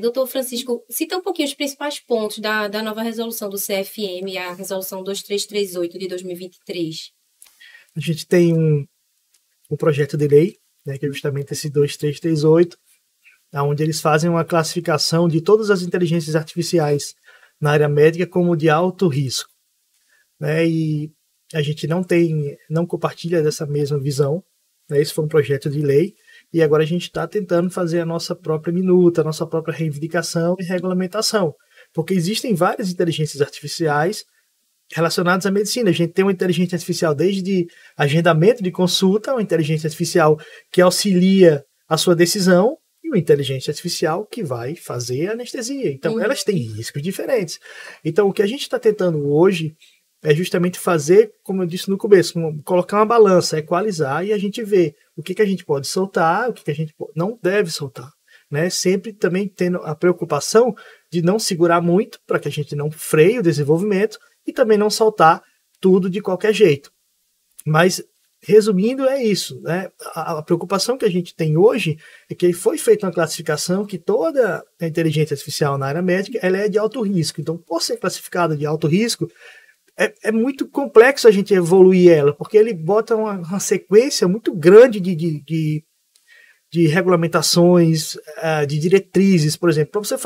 Doutor Francisco, cita um pouquinho os principais pontos da nova resolução do CFM, a resolução 2338 de 2023. A gente tem um projeto de lei, né, que é justamente esse 2338, onde eles fazem uma classificação de todas as inteligências artificiais na área médica como de alto risco, né, e a gente não compartilha dessa mesma visão, né, esse foi um projeto de lei, e agora a gente está tentando fazer a nossa própria minuta, a nossa própria reivindicação e regulamentação, porque existem várias inteligências artificiais relacionados à medicina. A gente tem uma inteligência artificial desde agendamento de consulta, uma inteligência artificial que auxilia a sua decisão e uma inteligência artificial que vai fazer anestesia. Então, elas têm riscos diferentes. Então, o que a gente está tentando hoje é justamente fazer, como eu disse no começo, colocar uma balança, equalizar e a gente ver o que a gente pode soltar, o que a gente não deve soltar, né? Sempre também tendo a preocupação de não segurar muito para que a gente não freie o desenvolvimento e também não soltar tudo de qualquer jeito. Mas, resumindo, é isso, né? A preocupação que a gente tem hoje é que foi feita uma classificação que toda a inteligência artificial na área médica ela é de alto risco. Então, por ser classificada de alto risco, é muito complexo a gente evoluir ela, porque ele bota uma sequência muito grande de regulamentações, de diretrizes. Por exemplo, para você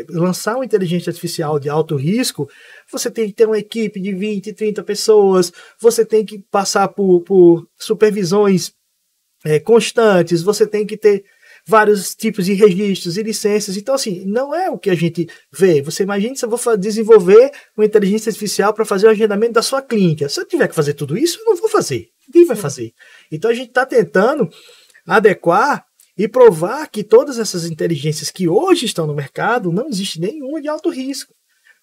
lançar uma inteligência artificial de alto risco, você tem que ter uma equipe de 20, 30 pessoas, você tem que passar por supervisões constantes, você tem que ter vários tipos de registros e licenças. Então, assim, não é o que a gente vê. Você imagina se eu vou desenvolver uma inteligência artificial para fazer o agendamento da sua clínica. Se eu tiver que fazer tudo isso, eu não vou fazer. Ninguém vai fazer. Então, a gente está tentando adequar e provar que todas essas inteligências que hoje estão no mercado, não existe nenhuma de alto risco.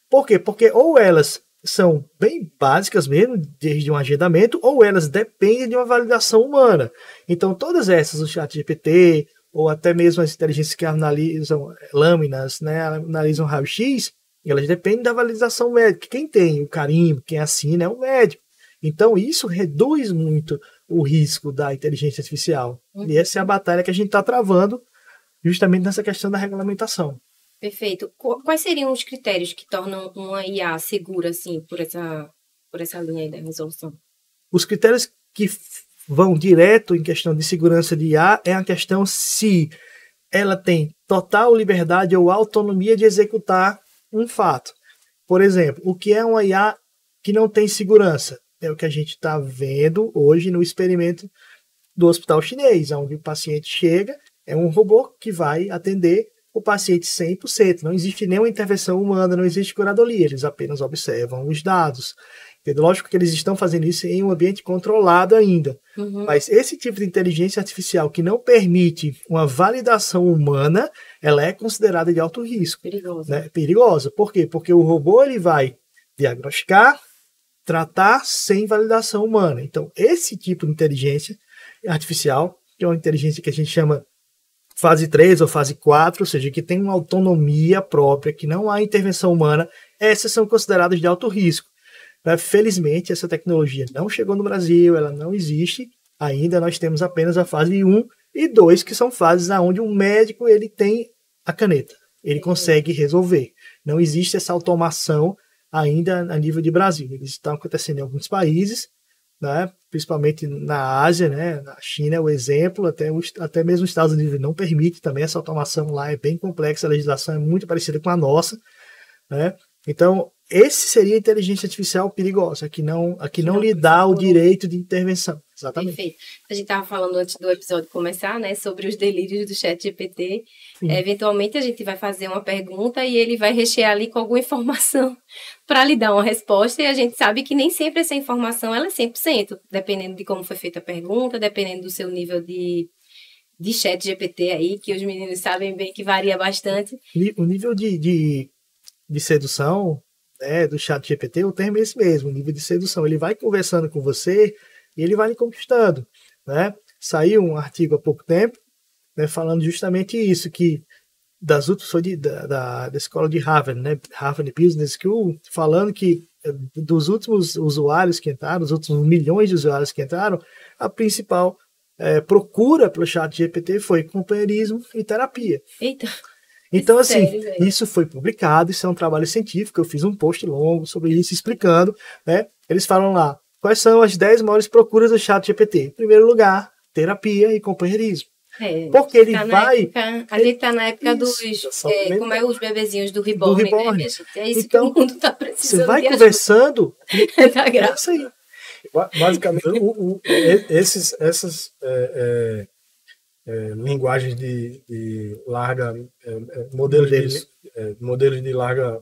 Por quê? Porque ou elas são bem básicas mesmo, desde um agendamento, ou elas dependem de uma validação humana. Então, todas essas, o ChatGPT, ou até mesmo as inteligências que analisam lâminas, né, analisam raio-x, elas dependem da validação médica. Quem tem o carimbo, quem assina é o médico. Então, isso reduz muito o risco da inteligência artificial. E essa é a batalha que a gente está travando justamente nessa questão da regulamentação. Perfeito. Quais seriam os critérios que tornam uma IA segura, assim, por essa linha aí da resolução? Os critérios que vão direto em questão de segurança de IA é a questão se ela tem total liberdade ou autonomia de executar um fato. Por exemplo, o que é uma IA que não tem segurança? É o que a gente está vendo hoje no experimento do hospital chinês, onde o paciente chega, é um robô que vai atender o paciente 100%. Não existe nenhuma intervenção humana, não existe curadoria, eles apenas observam os dados. Lógico que eles estão fazendo isso em um ambiente controlado ainda. Mas esse tipo de inteligência artificial que não permite uma validação humana, ela é considerada de alto risco. Perigosa. Né? Perigosa. Por quê? Porque o robô ele vai diagnosticar, tratar sem validação humana. Então, esse tipo de inteligência artificial, que é uma inteligência que a gente chama fase 3 ou fase 4, ou seja, que tem uma autonomia própria, que não há intervenção humana, essas são consideradas de alto risco. Felizmente, essa tecnologia não chegou no Brasil, ela não existe. Ainda nós temos apenas a fase 1 e 2, que são fases onde o médico ele tem a caneta, ele consegue resolver. Não existe essa automação ainda a nível de Brasil. Eles estão acontecendo em alguns países, né? Principalmente na Ásia, né? Na China é o exemplo, até mesmo os Estados Unidos não permite também essa automação lá, é bem complexa, a legislação é muito parecida com a nossa, né? Então, esse seria a inteligência artificial perigosa, que não lhe dá o direito de intervenção. Exatamente. Perfeito. A gente estava falando antes do episódio começar, né, sobre os delírios do ChatGPT. Eventualmente, a gente vai fazer uma pergunta e ele vai rechear ali com alguma informação para lhe dar uma resposta, e a gente sabe que nem sempre essa informação ela é 100%, dependendo de como foi feita a pergunta, dependendo do seu nível de ChatGPT aí, que os meninos sabem bem que varia bastante. O nível de sedução, né, do ChatGPT, o termo é esse mesmo, o nível de sedução. Ele vai conversando com você e ele vai lhe conquistando, né? Saiu um artigo há pouco tempo, né, falando justamente isso, que foi da escola de Harvard, né, Harvard Business School, falando que dos últimos usuários que entraram, os últimos milhões de usuários que entraram, a principal procura pelo ChatGPT foi companheirismo e terapia. Eita! Então, assim, Sério, isso foi publicado, isso é um trabalho científico, eu fiz um post longo sobre isso, explicando, né? Eles falam lá, quais são as 10 maiores procuras do ChatGPT? Em primeiro lugar, terapia e companheirismo. Porque ele vai... a gente tá na época dos... como é os bebezinhos do Reborn, né? É isso então, que o mundo tá precisando. Você vai conversando... Tá é isso aí. Basicamente, essas linguagens de larga... modelos de larga...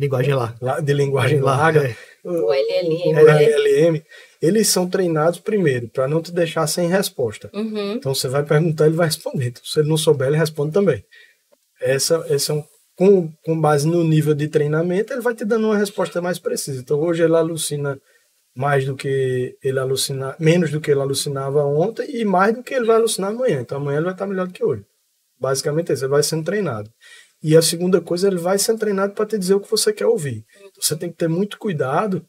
Linguagem larga. De linguagem larga. O LLM. LLM. Eles são treinados primeiro, para não te deixar sem resposta. Então, você vai perguntar, ele vai responder. Então, se ele não souber, ele responde também. Com base no nível de treinamento, ele vai te dando uma resposta mais precisa. Então, hoje ele alucina menos do que ele alucinava ontem e mais do que ele vai alucinar amanhã. Então, amanhã ele vai estar melhor do que hoje. Basicamente, ele vai sendo treinado. E a segunda coisa, ele vai sendo treinado para te dizer o que você quer ouvir. Você tem que ter muito cuidado,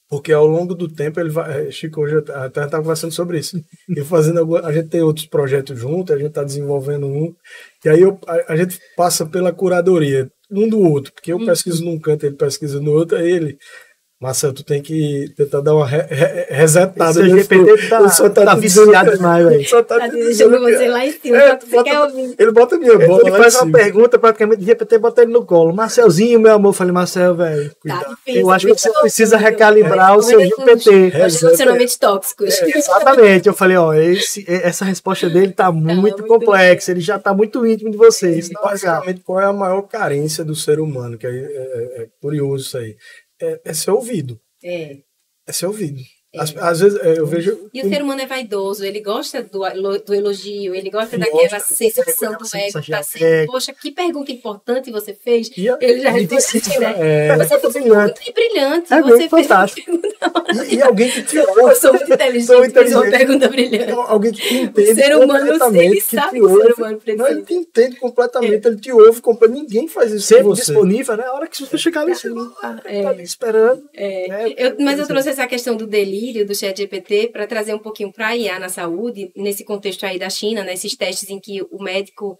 porque ao longo do tempo ele vai... Chico, hoje até estava conversando sobre isso. A gente tem outros projetos juntos, a gente está desenvolvendo um, e aí a gente passa pela curadoria um do outro, porque eu pesquiso num canto, ele pesquisa no outro, aí ele... Marcelo, tu tem que tentar dar uma resetada. O GPT tá viciado demais, velho. Só tá deixando você lá em cima, você quer ouvir. Ele bota minha bola ele faz uma pergunta, praticamente, o GPT bota ele no colo. Marcelzinho, meu amor. Eu falei, Marcel, velho, tá, eu acho que você precisa recalibrar o seu GPT. Relacionamentos tóxicos. Exatamente. Eu falei, essa resposta dele tá muito complexa, ele já tá muito íntimo de vocês. Basicamente, qual é a maior carência do ser humano? Que é curioso isso aí. É ser ouvido. É ser ouvido. Às vezes eu vejo... E o ser humano é vaidoso, ele gosta do elogio, ele gosta daquela sensação do ego, tá assim, poxa, que pergunta importante você fez. Ele já respondeu, né? Você foi muito brilhante. Você fez fantástico. E alguém que te ouve. Eu sou muito inteligente, fez uma pergunta brilhante. Alguém que te entende o ser humano, ele sabe que o ser humano precisa. Não, ele te entende completamente, ele te ouve completamente. Ninguém faz isso sempre com você. Disponível, né? A hora que você chegar ali, você tá ali esperando. Mas eu trouxe essa questão do delírio do ChatGPT para trazer um pouquinho para a IA na saúde, nesse contexto aí da China, né, esses testes em que o médico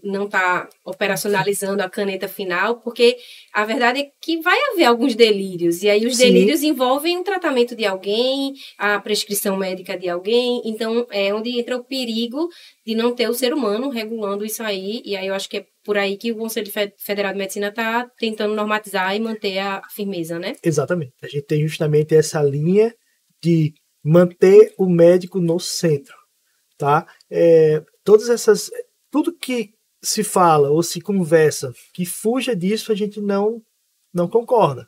não está operacionalizando a caneta final, porque a verdade é que vai haver alguns delírios, e aí os delírios envolvem o tratamento de alguém, a prescrição médica de alguém, então é onde entra o perigo de não ter o ser humano regulando isso aí, e aí eu acho que é por aí que o Conselho Federal de Medicina está tentando normatizar e manter a firmeza, né? Exatamente. A gente tem justamente essa linha de manter o médico no centro, tá? Tudo que se fala ou se conversa que fuja disso, a gente não concorda.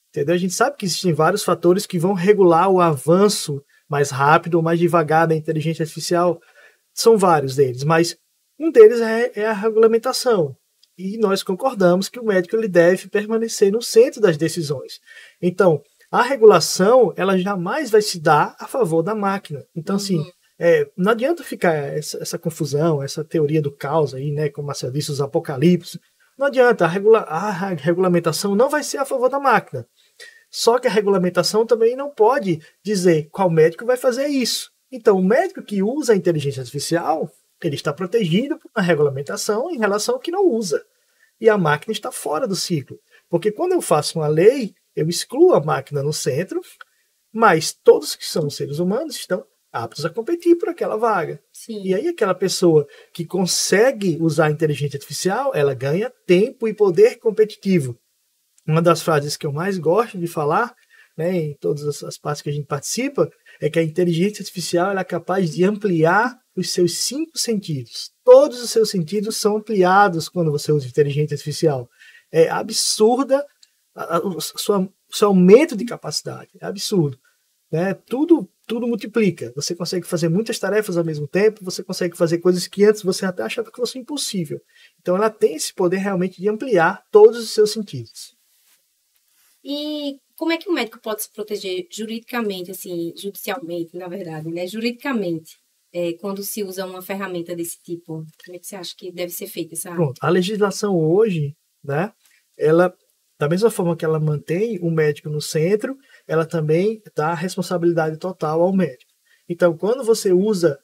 Entendeu? A gente sabe que existem vários fatores que vão regular o avanço mais rápido ou mais devagar da inteligência artificial. São vários deles, mas um deles é a regulamentação. E nós concordamos que o médico ele deve permanecer no centro das decisões. Então, a regulação ela jamais vai se dar a favor da máquina. Então, assim, não adianta ficar essa confusão, essa teoria do caos aí, né, como a Marcelo disse, os apocalipses. Não adianta, a regulamentação não vai ser a favor da máquina. Só que a regulamentação também não pode dizer qual médico vai fazer isso. Então, o médico que usa a inteligência artificial, ele está protegido por uma regulamentação em relação ao que não usa. E a máquina está fora do ciclo. Porque quando eu faço uma lei, eu excluo a máquina no centro, mas todos que são seres humanos estão aptos a competir por aquela vaga. Sim. E aí aquela pessoa que consegue usar a inteligência artificial, ela ganha tempo e poder competitivo. Uma das frases que eu mais gosto de falar, né, em todas as partes que a gente participa, é que a inteligência artificial ela é capaz de ampliar os seus 5 sentidos. Todos os seus sentidos são ampliados quando você usa inteligência artificial. É absurda o seu aumento de capacidade. É absurdo. Né? Tudo multiplica. Você consegue fazer muitas tarefas ao mesmo tempo, você consegue fazer coisas que antes você até achava que fosse impossível. Então ela tem esse poder realmente de ampliar todos os seus sentidos. E como é que o médico pode se proteger juridicamente, assim, judicialmente, na verdade, né? Juridicamente, quando se usa uma ferramenta desse tipo? Como é que você acha que deve ser feita essa... Pronto, a legislação hoje, né, ela, da mesma forma que ela mantém o médico no centro, ela também dá responsabilidade total ao médico. Então, quando você usa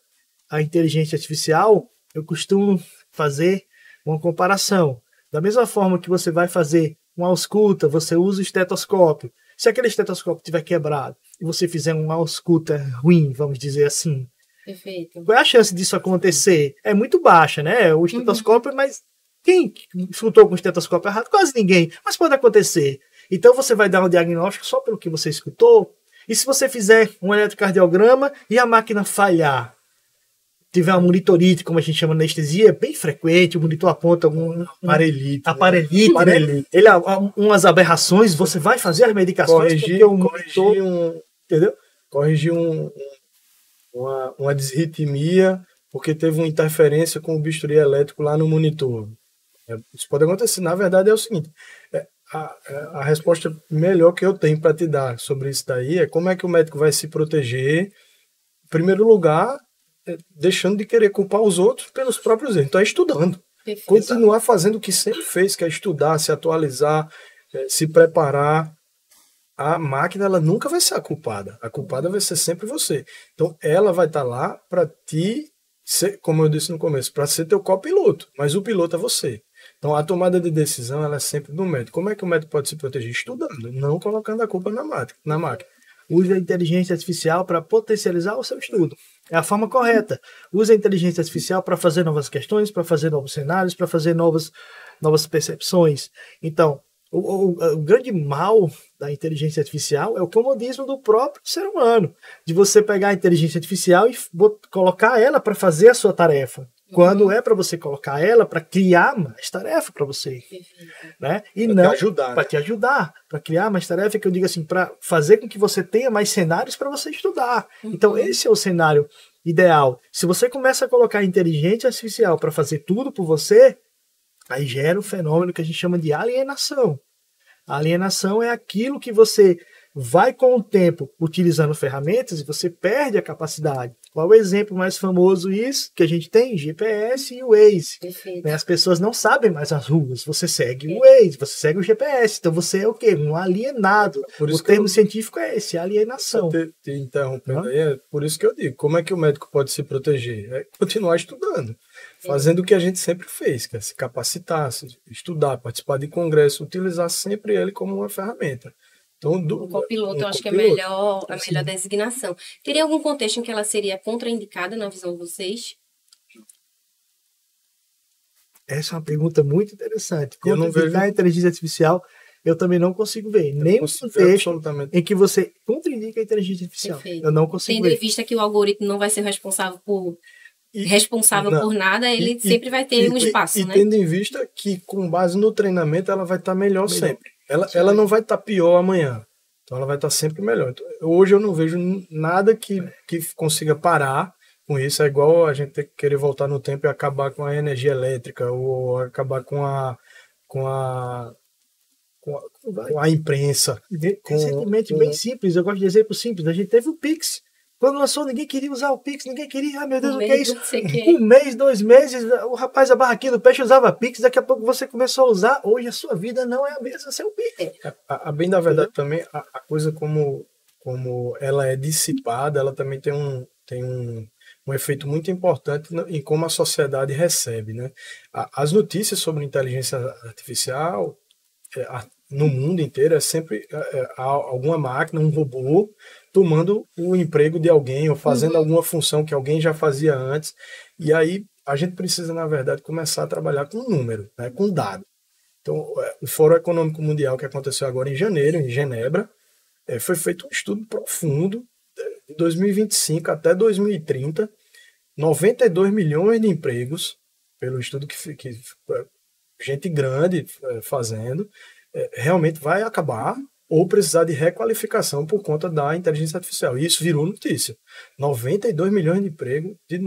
a inteligência artificial, eu costumo fazer uma comparação. Da mesma forma que você vai fazer uma ausculta, você usa o estetoscópio. Se aquele estetoscópio estiver quebrado e você fizer uma ausculta ruim, vamos dizer assim, Perfeito. qual é a chance disso acontecer? É muito baixa, né? O estetoscópio, mas quem escutou com o estetoscópio errado? Quase ninguém. Mas pode acontecer. Então você vai dar um diagnóstico só pelo que você escutou. E se você fizer um eletrocardiograma e a máquina falhar, tiver uma monitorite, como a gente chama de anestesia, é bem frequente, o monitor aponta um aparelhite, né? Ele umas aberrações, você vai fazer as medicações entendeu? Corrigir uma desritmia porque teve uma interferência com o bisturi elétrico lá no monitor. Isso pode acontecer. Na verdade é o seguinte, a resposta melhor que eu tenho para te dar sobre isso daí é como é que o médico vai se proteger. Em primeiro lugar, deixando de querer culpar os outros pelos próprios erros. Então é estudando. Perfeito. Continuar fazendo o que sempre fez, que é estudar, se atualizar, se preparar. A máquina ela nunca vai ser a culpada vai ser sempre você. Então ela vai estar lá para ti ser, como eu disse no começo, para ser teu copiloto, mas o piloto é você. Então a tomada de decisão ela é sempre do médico. Como é que o médico pode se proteger? Estudando, não colocando a culpa na máquina. Use a inteligência artificial para potencializar o seu estudo. É a forma correta. Use a inteligência artificial para fazer novas questões, para fazer novos cenários, para fazer novas percepções. Então, o grande mal da inteligência artificial é o comodismo do próprio ser humano, de você pegar a inteligência artificial e colocar ela para fazer a sua tarefa, quando é para você colocar ela para criar mais tarefa para você, né? E pra não para te ajudar, para criar mais tarefa, que eu digo assim, para fazer com que você tenha mais cenários para você estudar. Então esse é o cenário ideal. Se você começa a colocar a inteligência artificial para fazer tudo por você, aí gera um fenômeno que a gente chama de alienação. A alienação é aquilo que você vai com o tempo utilizando ferramentas e você perde a capacidade. Qual o exemplo mais famoso isso que a gente tem? GPS e o Waze. Né? As pessoas não sabem mais as ruas. Você segue o Waze, você segue o GPS. Então você é o quê? Um alienado. O termo científico é esse, alienação. Te interrompendo aí, é por isso que eu digo, como é que o médico pode se proteger? É continuar estudando. fazendo o que a gente sempre fez, que é se capacitar, se estudar, participar de congresso, utilizar sempre ele como uma ferramenta. Então, o copiloto, eu acho que é a melhor designação. Teria algum contexto em que ela seria contraindicada na visão de vocês? Essa é uma pergunta muito interessante. Eu não vejo a inteligência artificial, eu também não consigo ver. Nem um contexto em que você contraindica a inteligência artificial. Perfeito. Eu não consigo ver. Tendo em vista que o algoritmo não vai ser responsável por nada, ele sempre vai ter um espaço, né? E tendo em vista que, com base no treinamento, ela vai estar melhor sempre. Ela não vai estar pior amanhã. Então, ela vai estar sempre melhor. Então, hoje eu não vejo nada que consiga parar com isso. É igual a gente querer voltar no tempo e acabar com a energia elétrica ou acabar com a imprensa. Recentemente, bem simples, eu gosto de exemplo simples. A gente teve o Pix. Quando lançou, ninguém queria usar o Pix, ninguém queria, meu Deus, o que é isso? Um mês, 2 meses, o rapaz da barraquinha do peixe usava Pix, daqui a pouco você começou a usar, hoje a sua vida não é a mesma sem o Pix. A bem da verdade também, a coisa como ela é dissipada, ela também tem um efeito muito importante em como a sociedade recebe, né? As notícias sobre inteligência artificial no mundo inteiro é sempre alguma máquina, um robô tomando o emprego de alguém ou fazendo alguma função que alguém já fazia antes. E aí a gente precisa, na verdade, começar a trabalhar com número, né, com dado. Então, o Fórum Econômico Mundial que aconteceu agora em janeiro, em Genebra, foi feito um estudo profundo de 2025 até 2030, 92 milhões de empregos, pelo estudo que gente grande fazendo, realmente vai acabar ou precisar de requalificação por conta da inteligência artificial. E isso virou notícia. 92 milhões de empregos de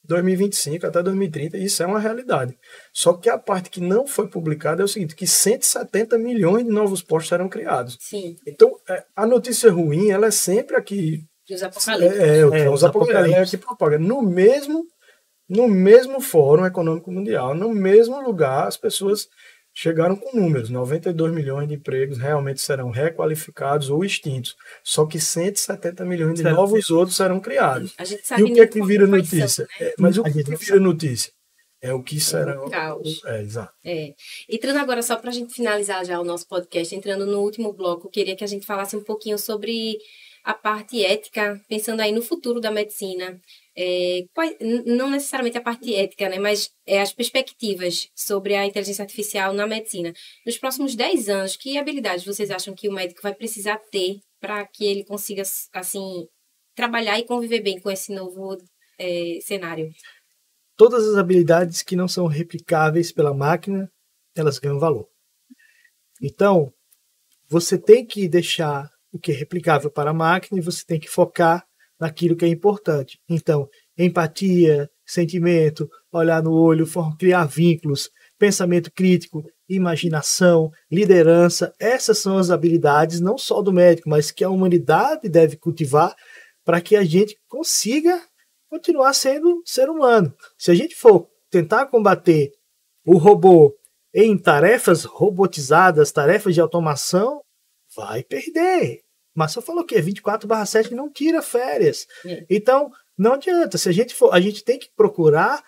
2025 até 2030, isso é uma realidade. Só que a parte que não foi publicada é o seguinte, que 170 milhões de novos postos serão criados. Sim. Então, a notícia ruim, ela é sempre aqui... Os apocalipses. Os apocalipses. É que propaga. No mesmo Fórum Econômico Mundial, no mesmo lugar, as pessoas chegaram com números. 92 milhões de empregos realmente serão requalificados ou extintos. Só que 170 milhões de novos outros serão criados. A gente sabe e o que é que vira notícia? Né? Mas o que vira notícia? É o que será. Exato. Entrando agora, só para a gente finalizar já o nosso podcast, entrando no último bloco, eu queria que a gente falasse um pouquinho sobre a parte ética, pensando aí no futuro da medicina. Não necessariamente a parte ética, né, mas as perspectivas sobre a inteligência artificial na medicina. Nos próximos 10 anos, que habilidades vocês acham que o médico vai precisar ter para que ele consiga, assim, trabalhar e conviver bem com esse novo cenário? Todas as habilidades que não são replicáveis pela máquina, elas ganham valor. Então, você tem que deixar o que é replicável para a máquina e você tem que focar naquilo que é importante. Então, empatia, sentimento, olhar no olho, criar vínculos, pensamento crítico, imaginação, liderança. Essas são as habilidades não só do médico, mas que a humanidade deve cultivar para que a gente consiga continuar sendo ser humano. Se a gente for tentar combater o robô em tarefas robotizadas, tarefas de automação, vai perder. Mas só falou que é 24/7 não tira férias. Então, não adianta. Se a gente tem que procurar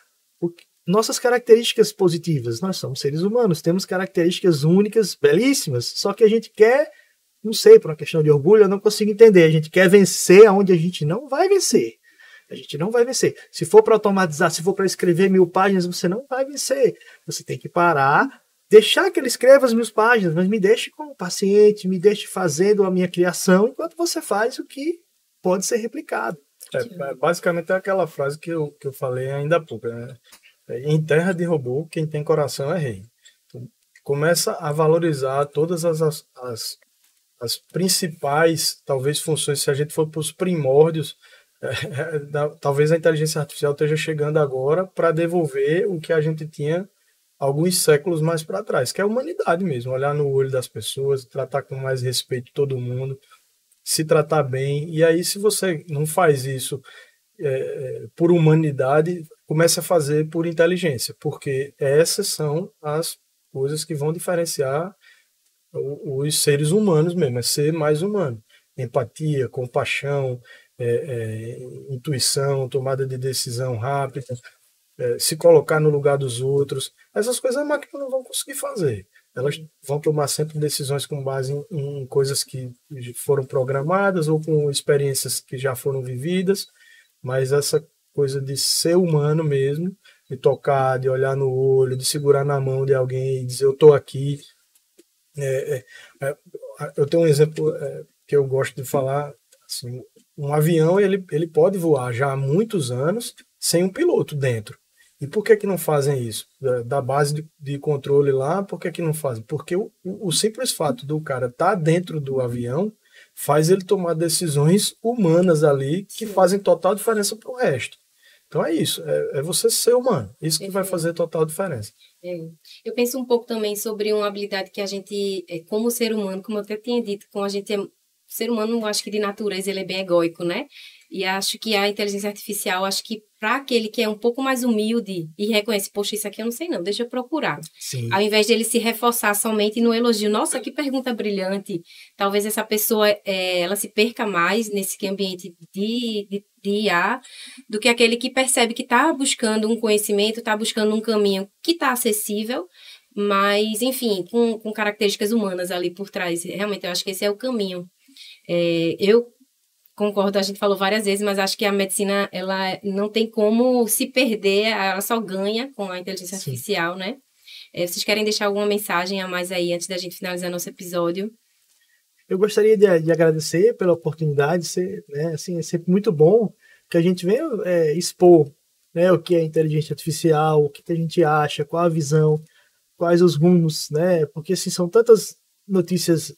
nossas características positivas. Nós somos seres humanos, temos características únicas, belíssimas, só que a gente quer, não sei, por uma questão de orgulho, eu não consigo entender. A gente quer vencer onde a gente não vai vencer. A gente não vai vencer. Se for para automatizar, se for para escrever 1000 páginas, você não vai vencer. Você tem que parar, deixar que ele escreva as 1000 páginas, mas me deixe como paciente, me deixe fazendo a minha criação, enquanto você faz o que pode ser replicado. Basicamente é aquela frase que eu falei ainda há pouco, né? Em terra de robô, quem tem coração é rei. Então, começa a valorizar todas as principais, talvez, funções. Se a gente for para os primórdios, talvez a inteligência artificial esteja chegando agora para devolver o que a gente tinha alguns séculos mais para trás, que é a humanidade mesmo, olhar no olho das pessoas, tratar com mais respeito todo mundo, se tratar bem. E aí, se você não faz isso por humanidade, comece a fazer por inteligência, porque essas são as coisas que vão diferenciar os seres humanos mesmo, é ser mais humano. Empatia, compaixão, intuição, tomada de decisão rápida. se colocar no lugar dos outros. Essas coisas a máquina não vão conseguir fazer. Elas vão tomar sempre decisões com base em coisas que foram programadas ou com experiências que já foram vividas, mas essa coisa de ser humano mesmo, de tocar, de olhar no olho, de segurar na mão de alguém e dizer eu estou aqui. Eu tenho um exemplo que eu gosto de falar, assim, um avião ele pode voar já há muitos anos sem um piloto dentro. E por que não fazem isso? Da base de controle lá, por que não fazem? Porque o simples fato do cara estar dentro do avião faz ele tomar decisões humanas ali que fazem total diferença para o resto. Então é isso, é você ser humano. Isso que vai fazer total diferença. Eu penso um pouco também sobre uma habilidade que a gente, como ser humano, como eu até tinha dito, como a gente ser humano, acho que de natureza ele é bem egóico, né? E acho que a inteligência artificial, acho que para aquele que é um pouco mais humilde e reconhece, poxa, isso aqui eu não sei não, deixa eu procurar. Sim. Ao invés de ele se reforçar somente no elogio, nossa, que pergunta brilhante, talvez essa pessoa, ela se perca mais nesse ambiente de IA do que aquele que percebe que está buscando um conhecimento, está buscando um caminho que está acessível, mas, enfim, com características humanas ali por trás. Realmente, eu acho que esse é o caminho. Eu concordo, a gente falou várias vezes, mas acho que a medicina, ela não tem como se perder, ela só ganha com a inteligência artificial, né? Vocês querem deixar alguma mensagem a mais aí, antes da gente finalizar nosso episódio? Eu gostaria de agradecer pela oportunidade, né, assim, é sempre muito bom que a gente venha expor, né, o que é inteligência artificial, o que a gente acha, qual a visão, quais os rumos, né, porque assim, são tantas notícias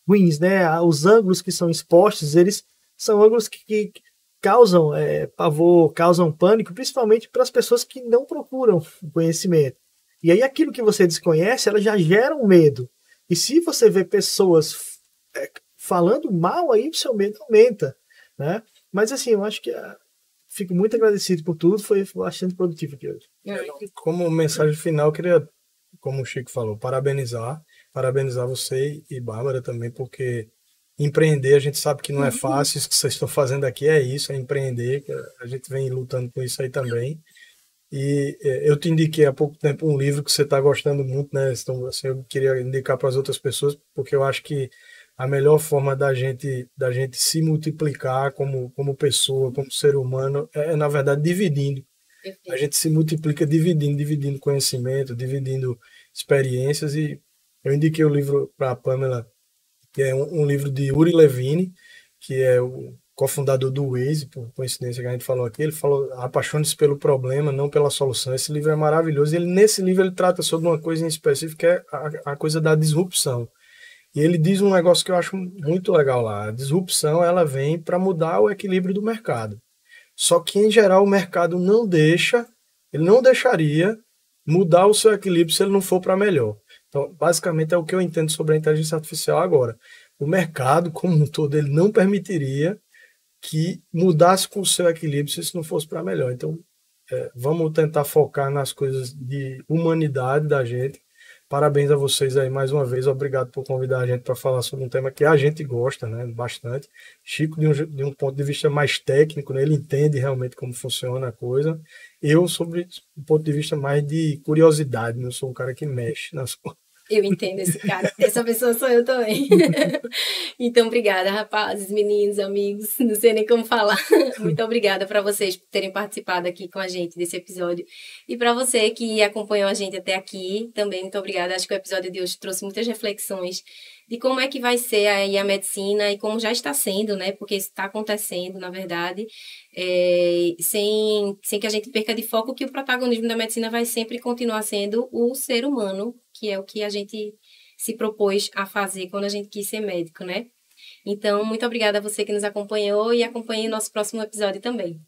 ruins, né, os ângulos que são expostos, eles são ângulos que causam pavor, causam pânico, principalmente para as pessoas que não procuram conhecimento. E aí aquilo que você desconhece, ela já gera um medo. E se você vê pessoas falando mal, aí o seu medo aumenta, né? Mas assim, eu acho que fico muito agradecido por tudo, foi bastante produtivo aqui hoje. Como mensagem final, eu queria, como o Chico falou, parabenizar você e Bárbara também, porque empreender, a gente sabe que não é fácil, isso que vocês estão fazendo aqui é isso, é empreender, que a gente vem lutando com isso aí também. E eu te indiquei há pouco tempo um livro que você está gostando muito, né? Então, assim, eu queria indicar para as outras pessoas, porque eu acho que a melhor forma da gente se multiplicar como pessoa, como ser humano, na verdade, dividindo. A gente se multiplica dividindo conhecimento, dividindo experiências. E eu indiquei o livro para a Pamela, que é um livro de Uri Levine, que é o cofundador do Waze, por coincidência que a gente falou aqui. Ele falou: apaixone-se pelo problema, não pela solução. Esse livro é maravilhoso. E nesse livro ele trata sobre uma coisa em específico, que é a coisa da disrupção. E ele diz um negócio que eu acho muito legal lá. A disrupção, ela vem para mudar o equilíbrio do mercado. Só que, em geral, o mercado ele não deixaria mudar o seu equilíbrio se ele não for para melhor. Então, basicamente, é o que eu entendo sobre a inteligência artificial agora. O mercado, como um todo, ele não permitiria que mudasse com o seu equilíbrio se isso não fosse para melhor. Então, vamos tentar focar nas coisas de humanidade da gente. Parabéns a vocês aí mais uma vez. Obrigado por convidar a gente para falar sobre um tema que a gente gosta, né, bastante. Chico, de um ponto de vista mais técnico, né, ele entende realmente como funciona a coisa. Eu, sobre um ponto de vista mais de curiosidade, não sou um cara que mexe nas coisas. Eu entendo esse cara. Essa pessoa sou eu também. Então, obrigada, rapazes, meninos, amigos. Não sei nem como falar. Muito obrigada para vocês por terem participado aqui com a gente desse episódio. E para você que acompanhou a gente até aqui, também muito obrigada. Acho que o episódio de hoje trouxe muitas reflexões de como é que vai ser aí a medicina e como já está sendo, né? Porque isso está acontecendo, na verdade, sem que a gente perca de foco que o protagonismo da medicina vai sempre continuar sendo o ser humano, que é o que a gente se propôs a fazer quando a gente quis ser médico, né? Então, muito obrigada a você que nos acompanhou e acompanhe o nosso próximo episódio também.